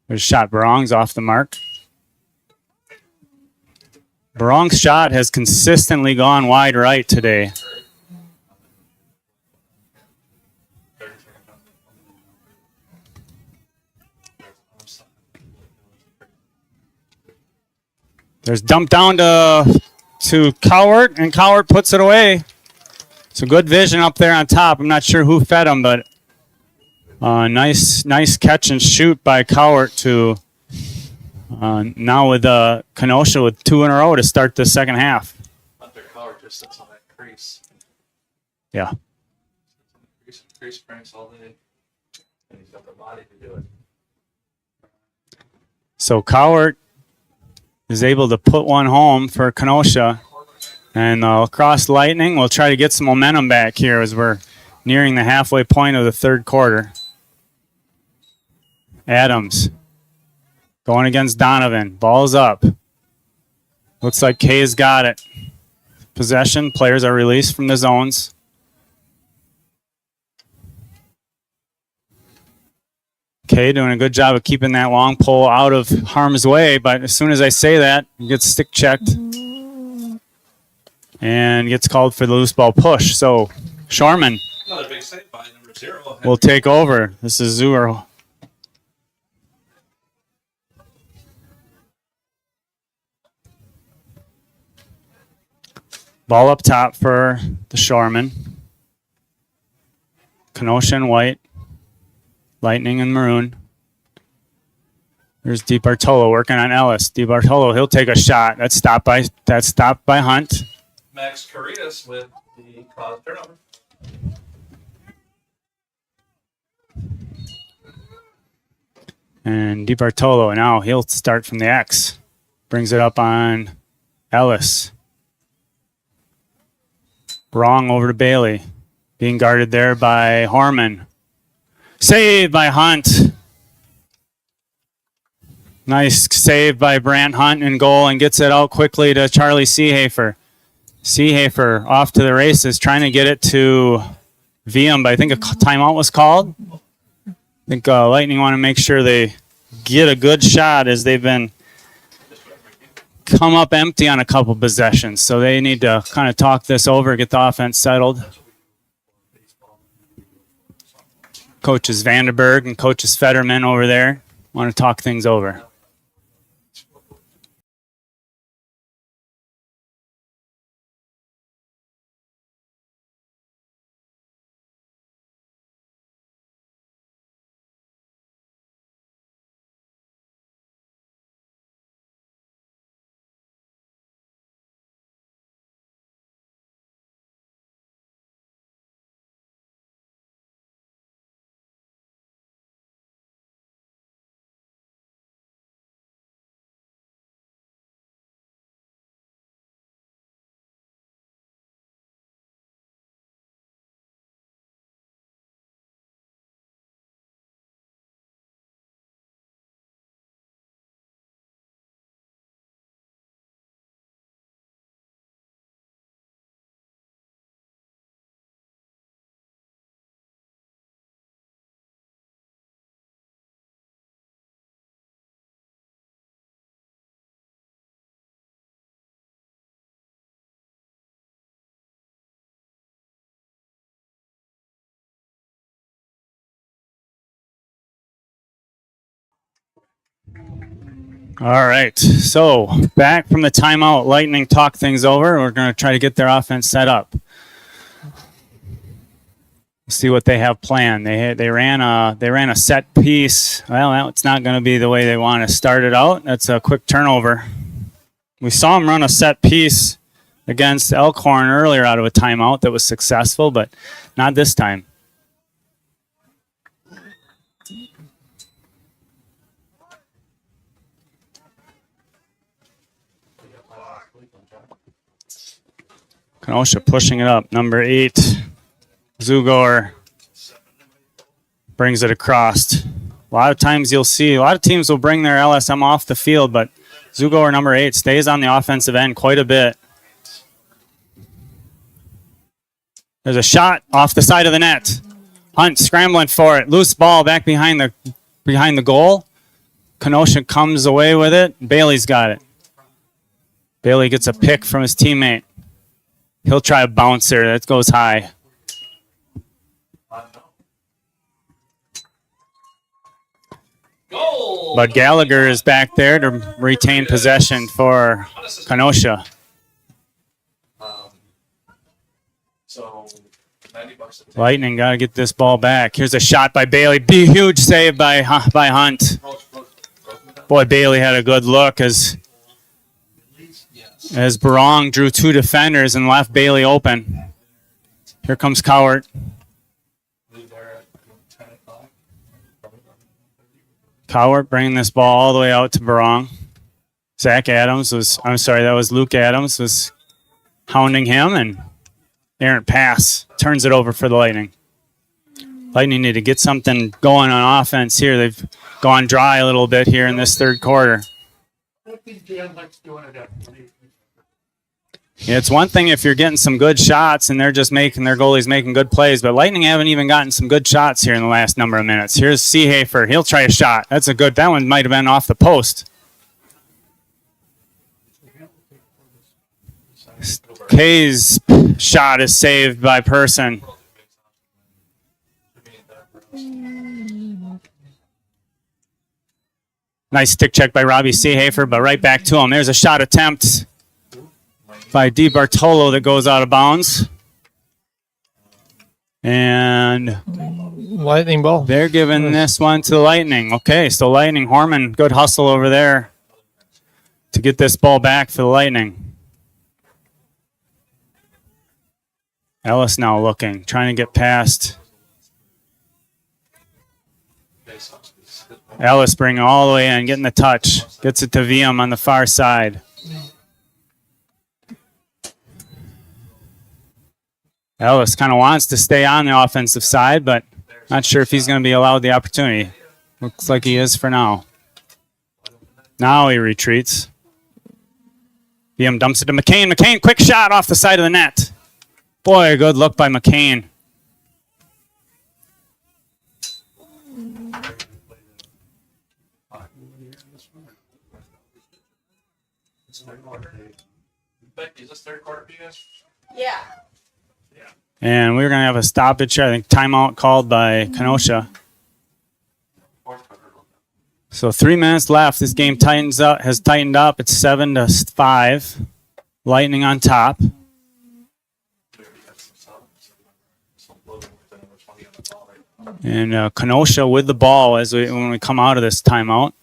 There's a shot. Barong's off the mark. Barong's shot has consistently gone wide right today. There's dumped down to Cowart, and Cowart puts it away. So good vision up there on top. I'm not sure who fed him, but nice catch and shoot by Cowart to now with Kenosha with 2 in a row to start the second half. Hunter Cowart just sits on that crease. Yeah. Crease cranks all day, and he's got the body to do it. So Cowart is able to put one home for Kenosha. And Lacrosse Lightning will try to get some momentum back here as we're nearing the halfway point of the third quarter. Adams going against Donovan. Ball's up. Looks like Kay's got it. Possession. Players are released from the zones. Kay doing a good job of keeping that long pole out of harm's way, but as soon as I say that, he gets stick checked and gets called for the loose ball push. So Shoremen Another big save by number 0. will take over. This is Zuer. Ball up top for the Shoremen. Kenosha in white. Lightning in maroon. There's DiBartolo working on Ellis. DiBartolo, he'll take a shot. That's stopped by Hunt. Max Caritas with the cause turnover. And DiBartolo, now he'll start from the X. Brings it up on Ellis. Wrong over to Bailey. Being guarded there by Horman. Saved by Hunt. Nice save by Brant Hunt in goal and gets it out quickly to Charlie Seehafer. Seehafer off to the races, trying to get it to VM, but I think a timeout was called. I think Lightning want to make sure they get a good shot as they've been come up empty on a couple possessions. So they need to kind of talk this over, get the offense settled. Coaches Vanderberg and Coaches Fetterman over there want to talk things over. All right, so back from the timeout, Lightning talk things over. We're going to try to get their offense set up. See what they have planned. They ran a set piece. Well, it's not going to be the way they want to start it out. That's a quick turnover. We saw them run a set piece against Elkhorn earlier out of a timeout that was successful, but not this time. Kenosha pushing it up. Number 8, Zugor brings it across. A lot of times you'll see, a lot of teams will bring their LSM off the field, but Zugor, number 8, stays on the offensive end quite a bit. There's a shot off the side of the net. Hunt scrambling for it. Loose ball back behind the goal. Kenosha comes away with it. Bailey's got it. Bailey gets a pick from his teammate. He'll try a bouncer. That goes high. Goal! But Gallagher is back there to retain possession for Kenosha. So, $90 a take. Lightning got to get this ball back. Here's a shot by Bailey. Huge save by Hunt. Boy, Bailey had a good look as Barong drew 2 defenders and left Bailey open. Here comes Cowart. Cowart bringing this ball all the way out to Barong. That was Luke Adams was hounding him, and errant pass turns it over for the Lightning. Lightning need to get something going on offense here. They've gone dry a little bit here in this third quarter. Yeah, it's one thing if you're getting some good shots and their goalie's making good plays, but Lightning haven't even gotten some good shots here in the last number of minutes. Here's Seehafer. He'll try a shot. That one might have been off the post. Kay's shot is saved by Person. Nice stick check by Robbie Seehafer, but right back to him. There's a shot attempt by DiBartolo that goes out of bounds. And Lightning ball. they're giving this one to the Lightning. Okay, so Lightning, Horman, good hustle over there to get this ball back for the Lightning. Ellis now looking, trying to get past. Ellis bringing all the way in, getting the touch. Gets it to VM on the far side. Ellis kind of wants to stay on the offensive side, but not sure if he's going to be allowed the opportunity. Looks like he is for now. Now he retreats. VM dumps it to McCain. McCain, quick shot off the side of the net. Boy, a good look by McCain. Becky, is this third quarter for you guys? Yeah. And we're going to have a stoppage here. I think timeout called by Kenosha. So 3 minutes left. This game has tightened up. It's 7-5. Lightning on top. And Kenosha with the ball when we come out of this timeout.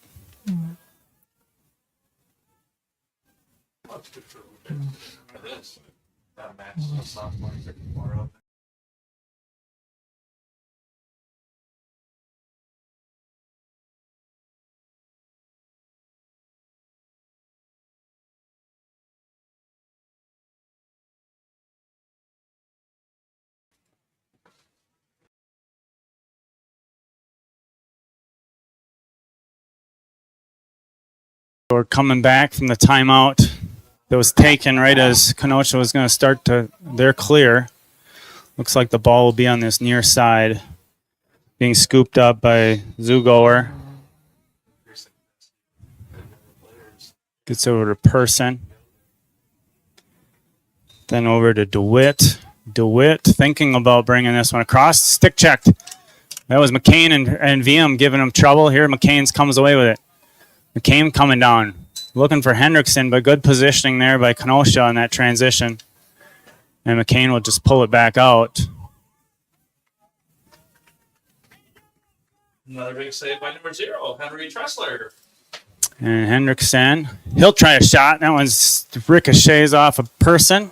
We're coming back from the timeout that was taken right as Kenosha was going to start they're clear. Looks like the ball will be on this near side, being scooped up by Zugor. Gets over to Person. Then over to DeWitt. DeWitt thinking about bringing this one across. Stick checked. That was McCain and VM giving him trouble. Here McCain's comes away with it. McCain coming down. Looking for Hendrickson, but good positioning there by Kenosha on that transition. And McCain will just pull it back out. Another big save by number 0, Henry Tressler. And Hendrickson, he'll try a shot. That one's ricochets off a person.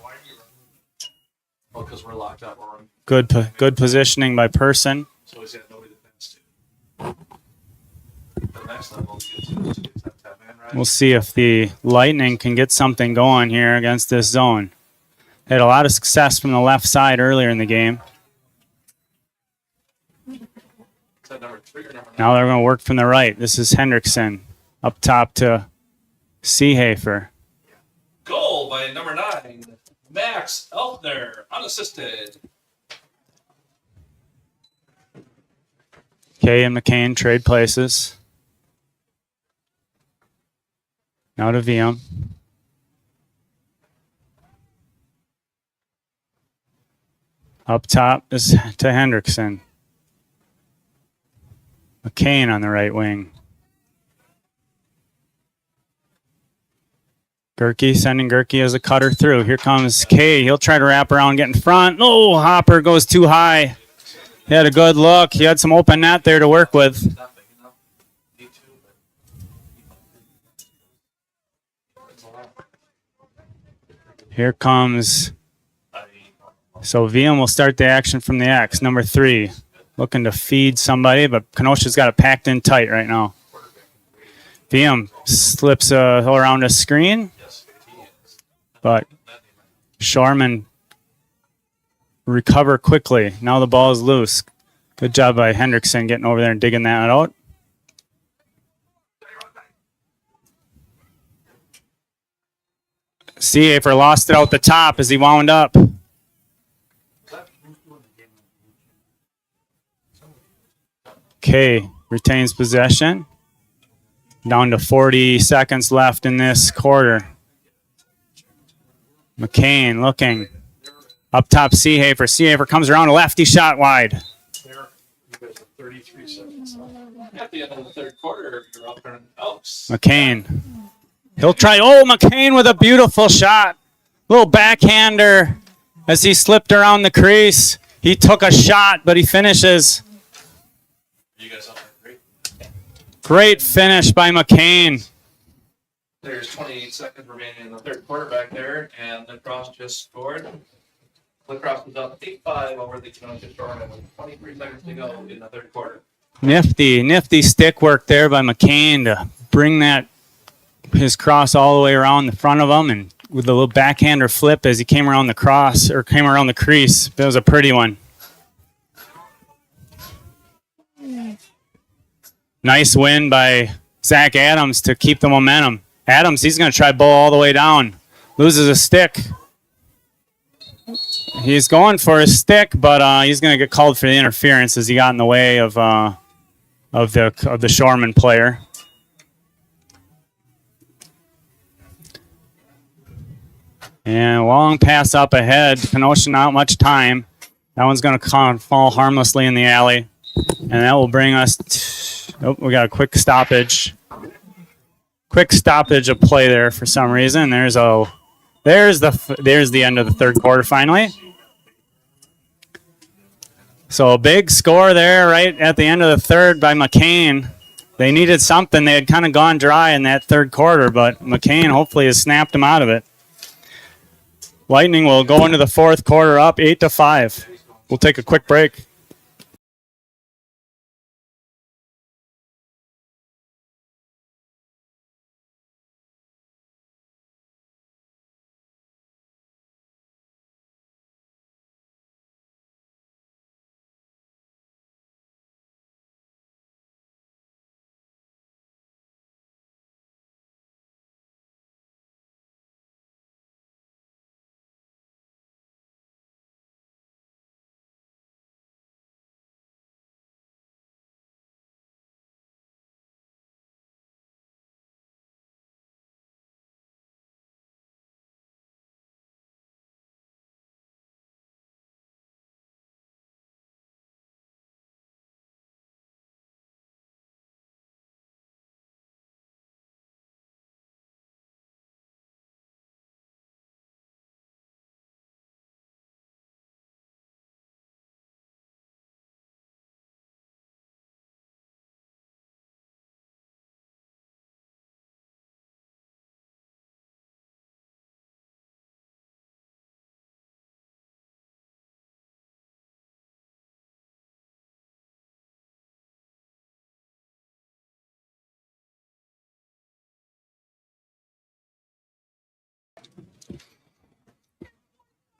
Oh, because we're locked up. We're Good positioning by Person. so he's got nobody to pass to. The next level is that man, right? We'll see if the Lightning can get something going here against this zone. They had a lot of success from the left side earlier in the game. Is that number 3 or number 9? Now they're going to work from the right. This is Hendrickson up top to Seehafer. Goal by number 9, Max Elkner, unassisted. Kay and McCain trade places. Now to VM. Up top is to Hendrickson. McCain on the right wing. Gerke sending Gerke as a cutter through. Here comes Kay. He'll try to wrap around, get in front. Oh, Hopper goes too high. He had a good look. He had some open net there to work with. Here comes. So VM will start the action from the X. Number 3. Looking to feed somebody, but Kenosha's got it packed in tight right now. VM slips around a screen, but Shoremen recover quickly. Now the ball is loose. Good job by Hendrickson getting over there and digging that out. Seehafer lost it out the top as he wound up. Kay retains possession. Down to 40 seconds left in this quarter. McCain looking. Up top, Seehafer. Seehafer comes around a lefty shot wide. There, you guys are 33 seconds left. At the end of the third quarter, you're up in Elks. McCain. He'll try. Oh, McCain with a beautiful shot. Little backhander as he slipped around the crease. He took a shot, but he finishes. You guys up there, great. Great finish by McCain. There's 28 seconds remaining in the third quarter back there, and Lacrosse just scored. Lacrosse was up 8-5 over the Kenosha Shoremen with 23 seconds to go in the third quarter. Nifty stick work there by McCain to bring his cross all the way around the front of him, and with a little backhander flip as he came around the cross or came around the crease. That was a pretty one. Nice win by Zach Adams to keep the momentum. Adams, he's going to try bowl all the way down. Loses a stick. He's going for his stick, but he's going to get called for the interference as he got in the way of the Shoreman player. And long pass up ahead. Kenosha not much time. That one's going to fall harmlessly in the alley. And that will bring us we got a quick stoppage. Quick stoppage of play there for some reason. There's the end of the third quarter finally. So a big score there right at the end of the third by McCain. They needed something. They had kind of gone dry in that third quarter, but McCain hopefully has snapped them out of it. Lightning will go into the fourth quarter up 8-5. We'll take a quick break.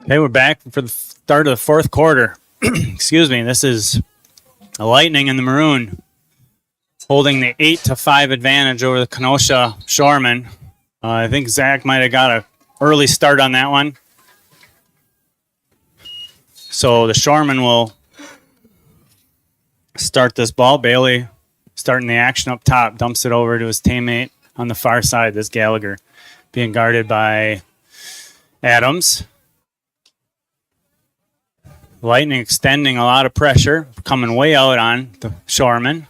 Okay, we're back for the start of the fourth quarter. Excuse me. This is the Lightning and the Maroon holding the 8-5 advantage over the Kenosha Shoremen. I think Zach might have got an early start on that one. So the Shoremen will start this ball. Bailey starting the action up top, dumps it over to his teammate on the far side, this Gallagher, being guarded by Adams. Lightning extending a lot of pressure, coming way out on the Shoremen.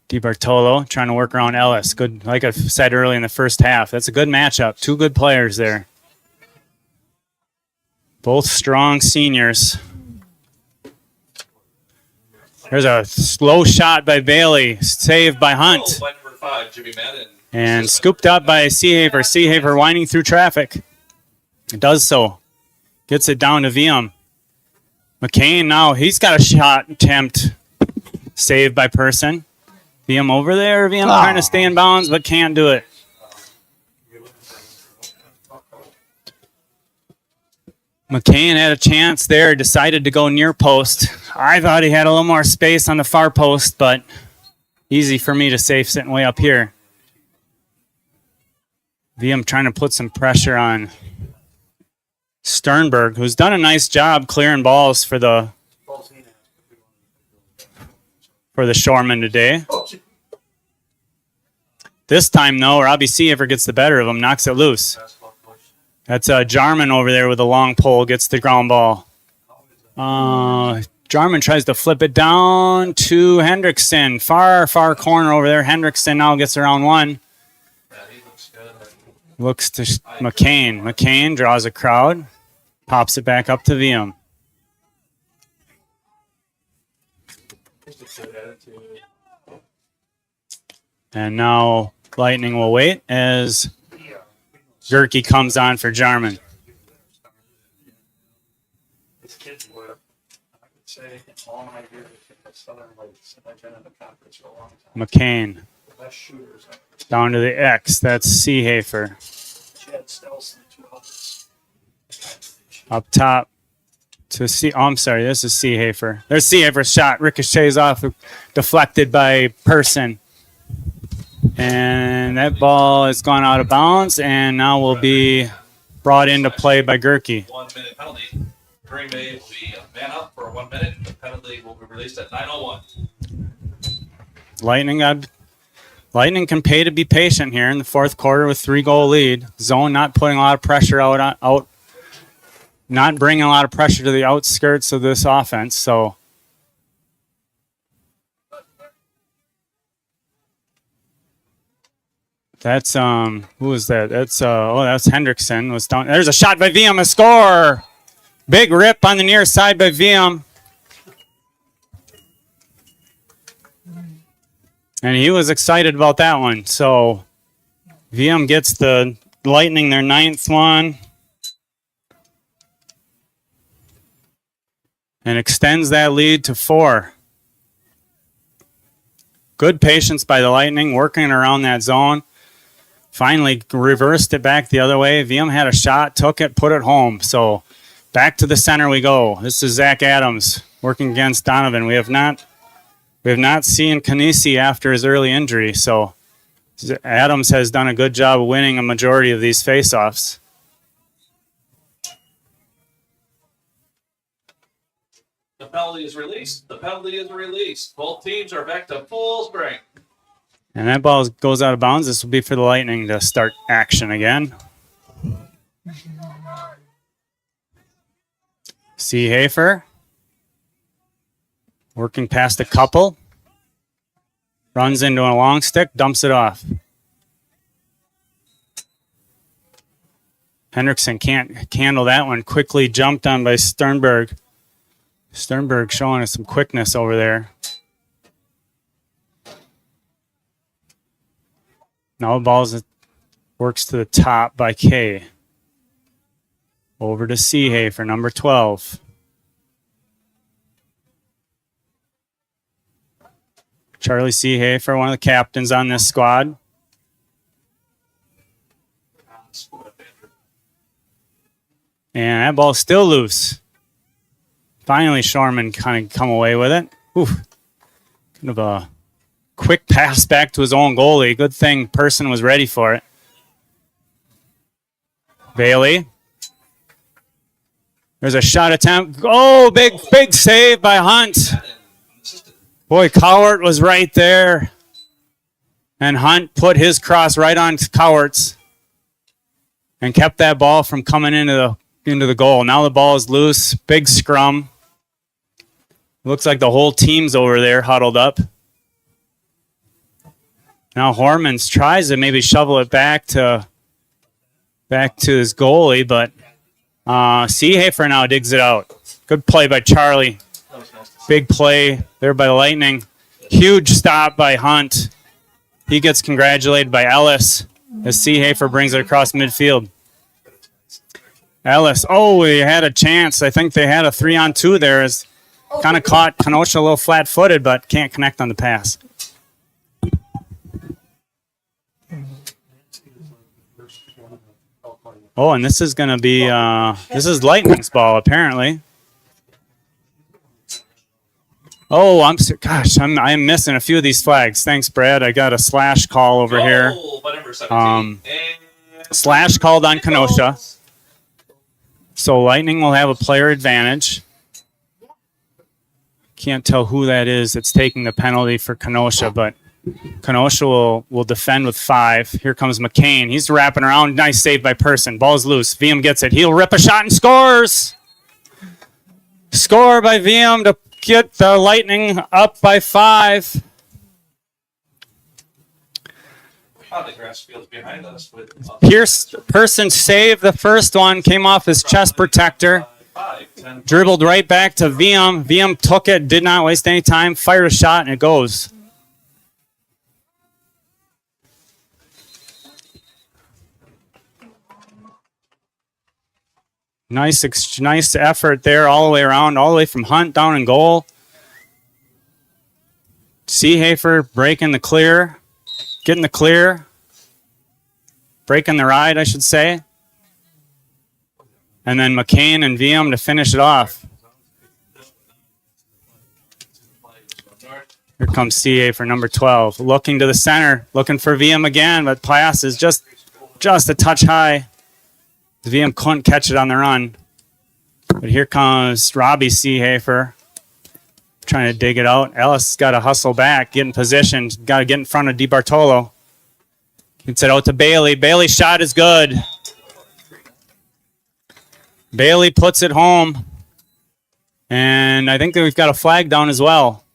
DiBartolo trying to work around Ellis. Good, like I said early in the first half. That's a good matchup. Two good players there. Both strong seniors. There's a slow shot by Bailey, saved by Hunt. By number 5, Jimmy Madden. And scooped up by Seehafer. Seehafer winding through traffic. It does so. Gets it down to VM. McCain now, he's got a shot attempt. Saved by Person. VM over there. VM trying to stay in bounds, but can't do it. McCain had a chance there, decided to go near post. I thought he had a little more space on the far post, but easy for me to save sitting way up here. VM trying to put some pressure on Sternberg, who's done a nice job clearing balls for the Shoremen today. This time, though, Robbie Seehafer gets the better of him, knocks it loose. That's Jarman over there with a long pole, gets the ground ball. Jarman tries to flip it down to Hendrickson. Far corner over there. Hendrickson now gets around one. Looks to McCain. McCain draws a crowd. Pops it back up to VM. And now Lightning will wait as Gerke comes on for Jarman. These kids were, I would say, all my years in the Southern Lakes, and I've been in the conference for a long time. McCain The best shooters. down to the X. That's Seehafer. Chad Stelson, 2 others. Up top to I'm sorry, this is Seehafer. There's Seehafer's shot. Ricochets off, deflected by Person. And that ball has gone out of bounds and now will be brought into play by Gerke. 1 minute penalty. Green Bay will be man up for 1 minute. The penalty will be released at 9:01. Lightning can pay to be patient here in the fourth quarter with 3-goal lead. Zone not putting a lot of pressure out, not bringing a lot of pressure to the outskirts of this offense. So that's who was that? That's that's Hendrickson was down. There's a shot by VM, a score. Big rip on the near side by VM. And he was excited about that one. So VM gets the Lightning their 9th one. And extends that lead to 4. Good patience by the Lightning, working around that zone. Finally reversed it back the other way. VM had a shot, took it, put it home. So back to the center we go. This is Zach Adams working against Donovan. We have not seen Canisi after his early injury. So Adams has done a good job of winning a majority of these faceoffs. The penalty is released. The penalty is released. Both teams are back to full strength. And that ball goes out of bounds. This will be for the Lightning to start action again. Seehafer working past a couple. Runs into a long stick, dumps it off. Hendrickson can't handle that one. Quickly jumped on by Sternberg. Sternberg showing us some quickness over there. Now the ball works to the top by K. Over to Seehafer, number 12. Charlie Seehafer, one of the captains on this squad. And that ball's still loose. Finally, Shoremen kind of come away with it. Ooh, kind of a quick pass back to his own goalie. Good thing Person was ready for it. Bailey. There's a shot attempt. Oh, big save by Hunt. Boy, Cowart was right there. And Hunt put his cross right on Cowart's and kept that ball from coming into the goal. Now the ball is loose. Big scrum. Looks like the whole team's over there huddled up. Now Hormans tries to maybe shovel it back to his goalie, but Seehafer now digs it out. Good play by Charlie. Big play there by the Lightning. Huge stop by Hunt. He gets congratulated by Ellis as Seehafer brings it across midfield. Ellis, he had a chance. I think they had a 3-on-2 there. As kind of caught Kenosha a little flat-footed, but can't connect on the pass. Oh, and this is going to be, this is Lightning's ball, apparently. Oh, I'm missing a few of these flags. Thanks, Brad. I got a slash call over here. Slash called on Kenosha. So Lightning will have a player advantage. Can't tell who that is that's taking the penalty for Kenosha, but Kenosha will defend with 5. Here comes McCain. He's wrapping around. Nice save by Person. Ball's loose. VM gets it. He'll rip a shot and scores. Score by VM to get the Lightning up by 5. The grass fields behind us. Person saved the first one. Came off his chest protector. Dribbled right back to VM. VM took it. Did not waste any time. Fired a shot and it goes. Nice effort there all the way around, all the way from Hunt down in goal. Seehafer breaking the clear, getting the clear, breaking the ride, I should say. And then McCain and VM to finish it off. Here comes Seehafer, number 12, looking to the center, looking for VM again, but pass is just a touch high. The VM couldn't catch it on the run. But here comes Robbie Seehafer trying to dig it out. Ellis got to hustle back, get in position, got to get in front of DiBartolo. Gets it out to Bailey. Bailey's shot is good. Bailey puts it home. And I think that we've got a flag down as well.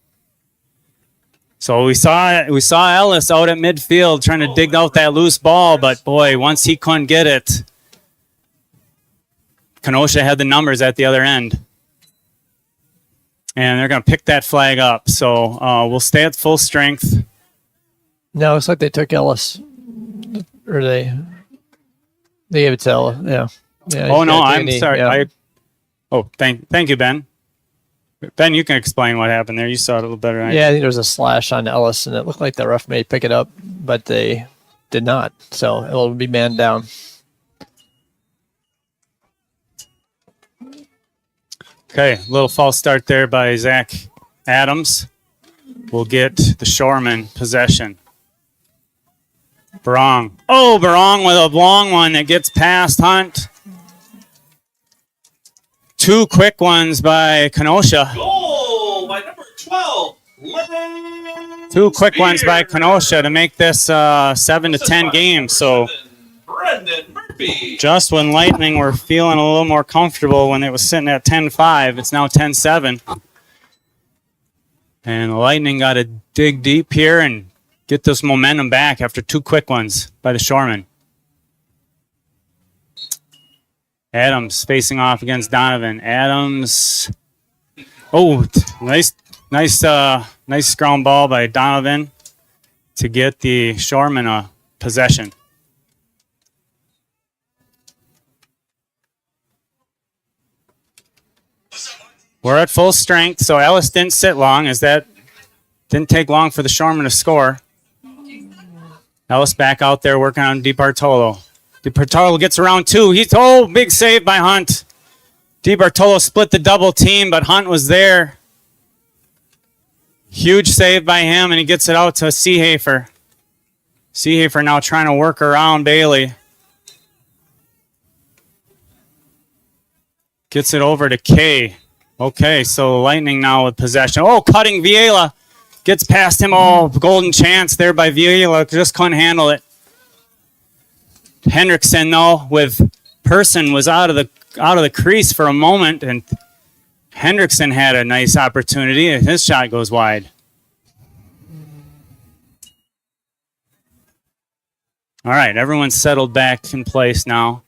So we saw Ellis out at midfield trying to dig out that loose ball, but boy, once he couldn't get it, Kenosha had the numbers at the other end. And they're going to pick that flag up. So we'll stay at full strength. No, it's like they took Ellis. Or they gave it to Ellis. Yeah. Oh, no, I'm sorry. Yeah. Thank you, Ben. Ben, you can explain what happened there. You saw it a little better than I did. Yeah, I think there was a slash on Ellis, and it looked like the ref may pick it up, but they did not. So it will be man down. Okay, little false start there by Zach Adams. We'll get the Shoremen possession. Barong. Oh, Barong with a long one that gets past Hunt. 2 quick ones by Kenosha. Goal by number 12. 2 quick ones by Kenosha to make this 7-10 game. So Brendan Murphy. just when Lightning were feeling a little more comfortable when it was sitting at 10-5, it's now 10-7. And the Lightning got to dig deep here and get this momentum back after 2 quick ones by the Shoremen. Adams facing off against Donovan. Adams. Oh, nice ground ball by Donovan to get the Shoremen a possession. We're at full strength, so Ellis didn't sit long, as that didn't take long for the Shoremen to score. Ellis back out there working on DiBartolo. DiBartolo gets around 2. Big save by Hunt. DiBartolo split the double team, but Hunt was there. Huge save by him, and he gets it out to Seehafer. Seehafer now trying to work around Bailey. Gets it over to Kay. Okay, so Lightning now with possession. Oh, cutting WIAA. Gets past him. Oh, golden chance there by WIAA. Just couldn't handle it. Hendrickson, though, with Person was out of the crease for a moment, and Hendrickson had a nice opportunity, and his shot goes wide. All right, everyone's settled back in place now.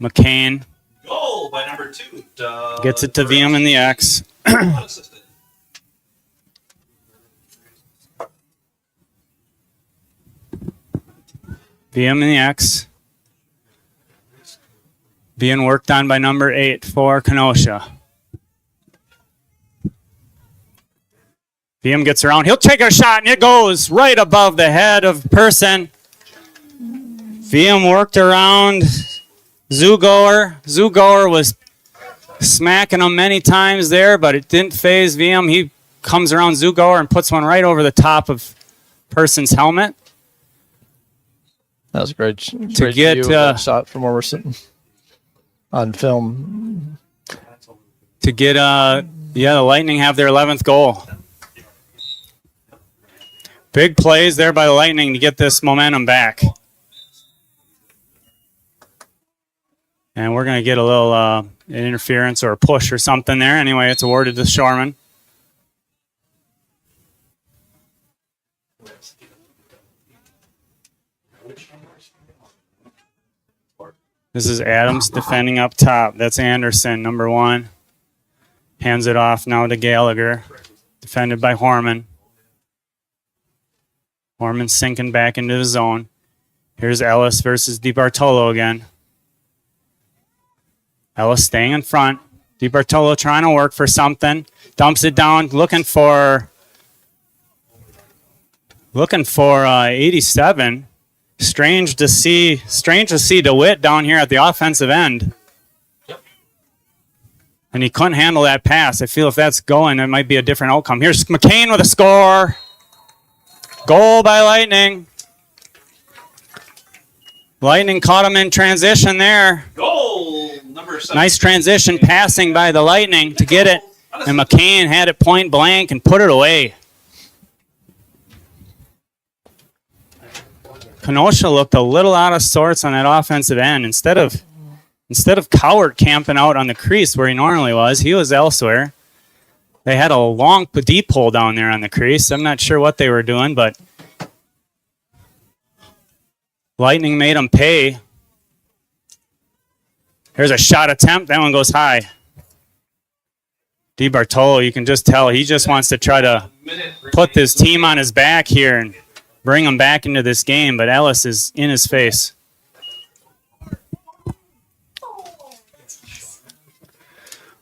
McCain Goal by number 2. gets it to VM in the X. Unassisted. VM in the X. Being worked on by number 8 for Kenosha. VM gets around. He'll take a shot, and it goes right above the head of Person. VM worked around Zugoer. Zugoer was smacking him many times there, but it didn't phase VM. He comes around Zugoer and puts one right over the top of Person's helmet. That was a great get, view of that shot from where we're sitting on film. To get, the Lightning have their 11th goal. Big plays there by the Lightning to get this momentum back. And we're going to get a little an interference or a push or something there. Anyway, it's awarded to Shoremen. This is Adams defending up top. That's Anderson, number 1. Hands it off now to Gallagher. Defended by Horman. Horman sinking back into the zone. Here's Ellis versus DiBartolo again. Ellis staying in front. DiBartolo trying to work for something. Dumps it down, looking for 87. Strange to see DeWitt down here at the offensive end. And he couldn't handle that pass. I feel if that's going, it might be a different outcome. Here's McCain with a score. Goal by Lightning. Lightning caught him in transition there. Goal number 7. Nice transition passing by the Lightning to get it. And McCain had it point blank and put it away. Kenosha looked a little out of sorts on that offensive end. Instead of Cowart camping out on the crease where he normally was, he was elsewhere. They had a long, deep hole down there on the crease. I'm not sure what they were doing, but Lightning made them pay. Here's a shot attempt. That one goes high. DiBartolo, you can just tell he just wants to try to put this team on his back here and bring them back into this game, but Ellis is in his face.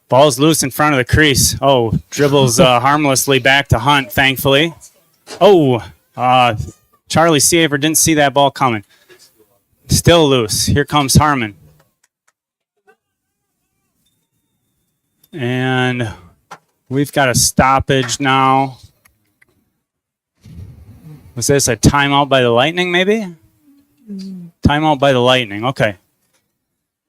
Ball's loose in front of the crease. Oh, dribbles harmlessly back to Hunt, thankfully. Oh, Charlie Seaver didn't see that ball coming. Still loose. Here comes Harmon. And we've got a stoppage now. Was this a timeout by the Lightning, maybe? Timeout by the Lightning, okay.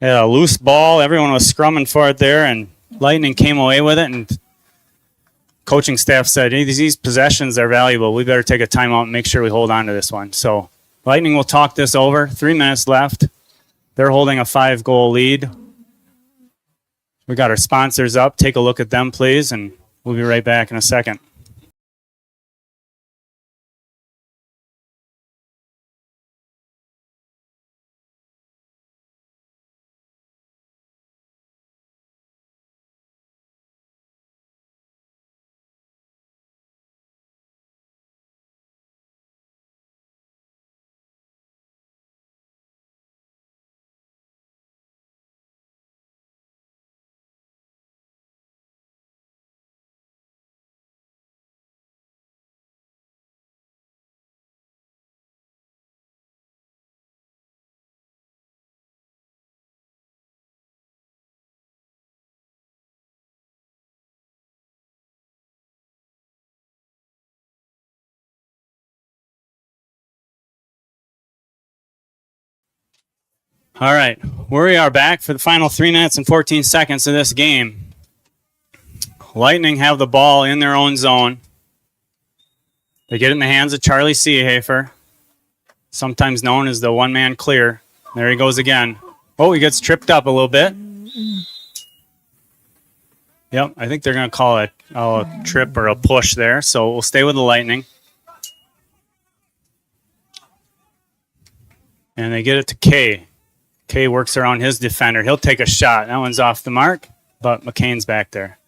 Yeah, a loose ball. Everyone was scrumming for it there, and Lightning came away with it, and coaching staff said, hey, these possessions are valuable. We better take a timeout and make sure we hold on to this one. So Lightning will talk this over. 3 minutes left. They're holding a 5-goal lead. We got our sponsors up. Take a look at them, please, and we'll be right back in a second. All right, we are back for the final 3 minutes and 14 seconds of this game. Lightning have the ball in their own zone. They get it in the hands of Charlie Seehafer, sometimes known as the one-man clear. There he goes again. Oh, he gets tripped up a little bit. Yep, I think they're going to call it a trip or a push there, so we'll stay with the Lightning. And they get it to Kay. Kay works around his defender. He'll take a shot. That one's off the mark, but McCain's back there.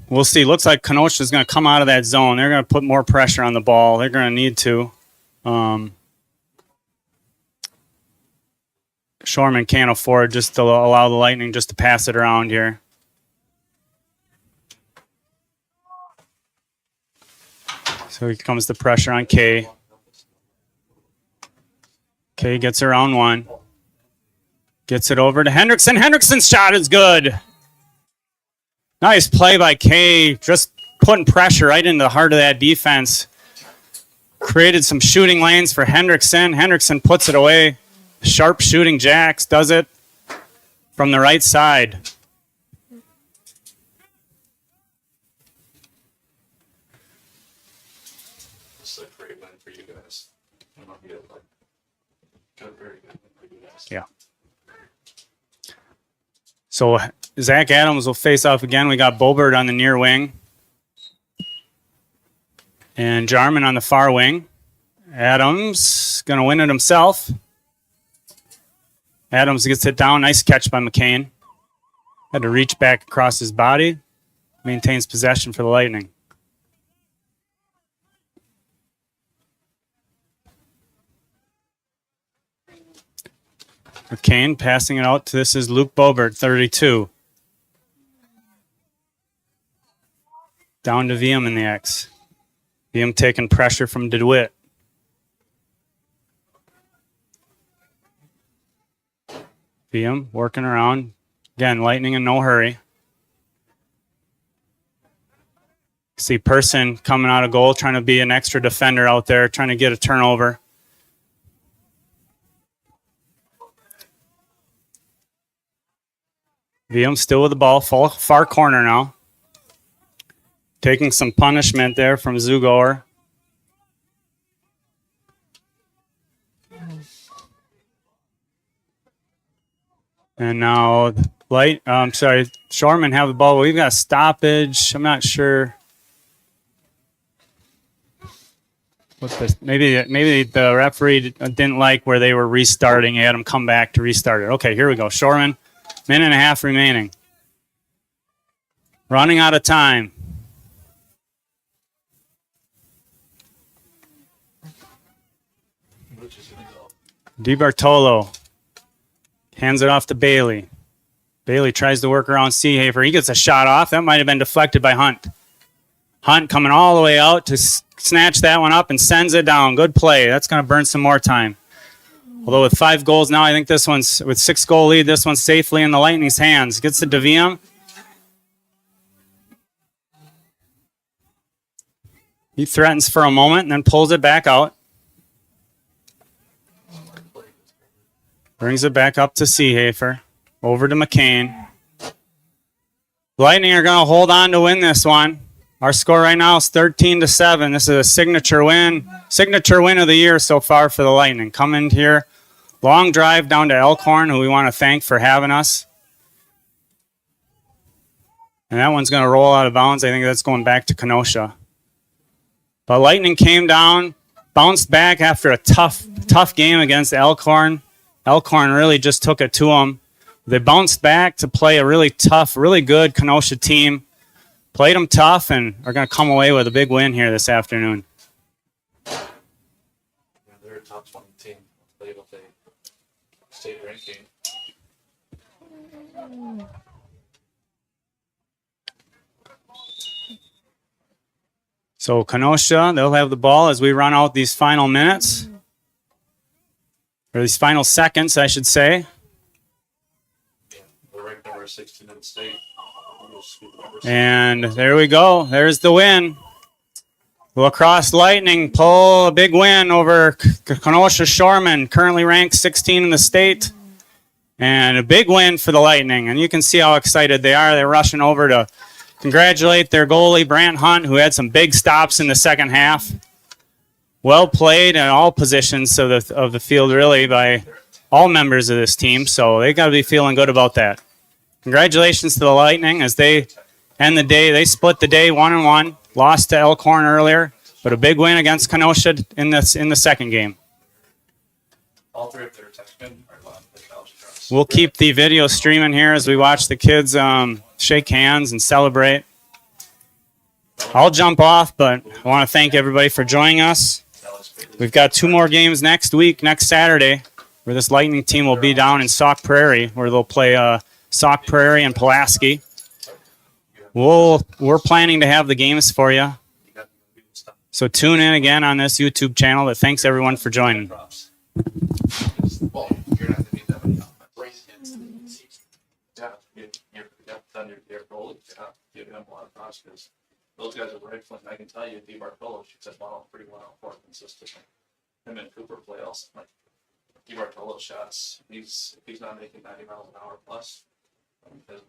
We'll see. Looks like Kenosha is going to come out of that zone. They're going to put more pressure on the ball. They're going to need to. Shoremen can't afford just to allow the Lightning just to pass it around here. So here comes the pressure on Kay. Kay gets around one. Gets it over to Hendrickson. Hendrickson's shot is good. Nice play by Kay. Just putting pressure right into the heart of that defense. Created some shooting lanes for Hendrickson. Hendrickson puts it away. Sharp shooting Jacks does it from the right side. This is a great win for you guys. Very good win for you guys. Yeah. So Zach Adams will face off again. We got Bobert on the near wing. And Jarman on the far wing. Adams going to win it himself. Adams gets it down. Nice catch by McCain. Had to reach back across his body. Maintains possession for the Lightning. McCain passing it out. This is Luke Bobert, 32. Down to VM in the X. VM taking pressure from DeWitt. VM working around. Again, Lightning in no hurry. See Person coming out of goal, trying to be an extra defender out there, trying to get a turnover. VM still with the ball, far corner now. Taking some punishment there from Zugor. And now Shoremen have the ball. We've got a stoppage. I'm not sure. What's this? Maybe the referee didn't like where they were restarting. He had them come back to restart it. Okay, here we go. Shoremen, minute and a half remaining. Running out of time. DiBartolo hands it off to Bailey. Bailey tries to work around Seehafer. He gets a shot off. That might have been deflected by Hunt. Hunt coming all the way out to snatch that one up and sends it down. Good play. That's going to burn some more time. Although with 5 goals now, I think this one's, with 6-goal lead, this one's safely in the Lightning's hands. Gets it to VM. He threatens for a moment and then pulls it back out. Brings it back up to Seehafer. Over to McCain. Lightning are going to hold on to win this one. Our score right now is 13-7. This is a signature win. Signature win of the year so far for the Lightning. Coming here. Long drive down to Elkhorn, who we want to thank for having us. And that one's going to roll out of bounds. I think that's going back to Kenosha. But Lightning came down, bounced back after a tough game against Elkhorn. Elkhorn really just took it to them. They bounced back to play a really tough, really good Kenosha team. Played them tough and are going to come away with a big win here this afternoon. Yeah, they're a top 20 team. They have a state ranking. So Kenosha, they'll have the ball as we run out these final minutes. Or these final seconds, I should say. Yeah, they're ranked number 16 in the state. And there we go. There's the win. Lacrosse Lightning pull a big win over Kenosha Shoremen, currently ranked 16 in the state. And a big win for the Lightning. And you can see how excited they are. They're rushing over to congratulate their goalie, Brant Hunt, who had some big stops in the second half. Well played in all positions of the field, really, by all members of this team. So they got to be feeling good about that. Congratulations to the Lightning as they end the day. They split the day 1-1, lost to Elkhorn earlier, but a big win against Kenosha in the second game. All three of their Texmen are going to the college cross. We'll keep the video streaming here as we watch the kids shake hands and celebrate. I'll jump off, but I want to thank everybody for joining us. We've got 2 more games next week, next Saturday, where this Lightning team will be down in Sauk Prairie, where they'll play Sauk Prairie and Pulaski. We're planning to have the games for you. So tune in again on this YouTube channel. But thanks everyone for joining. Well, you're not going to need that many offense. Yeah, you're done your goalie. Yeah, give him a lot of props because those guys are rifling. I can tell you, DiBartolo shoots at 103, 104 consistently. Him and Cooper play also. Like DiBartolo shots, if he's not making 90 miles an hour plus, his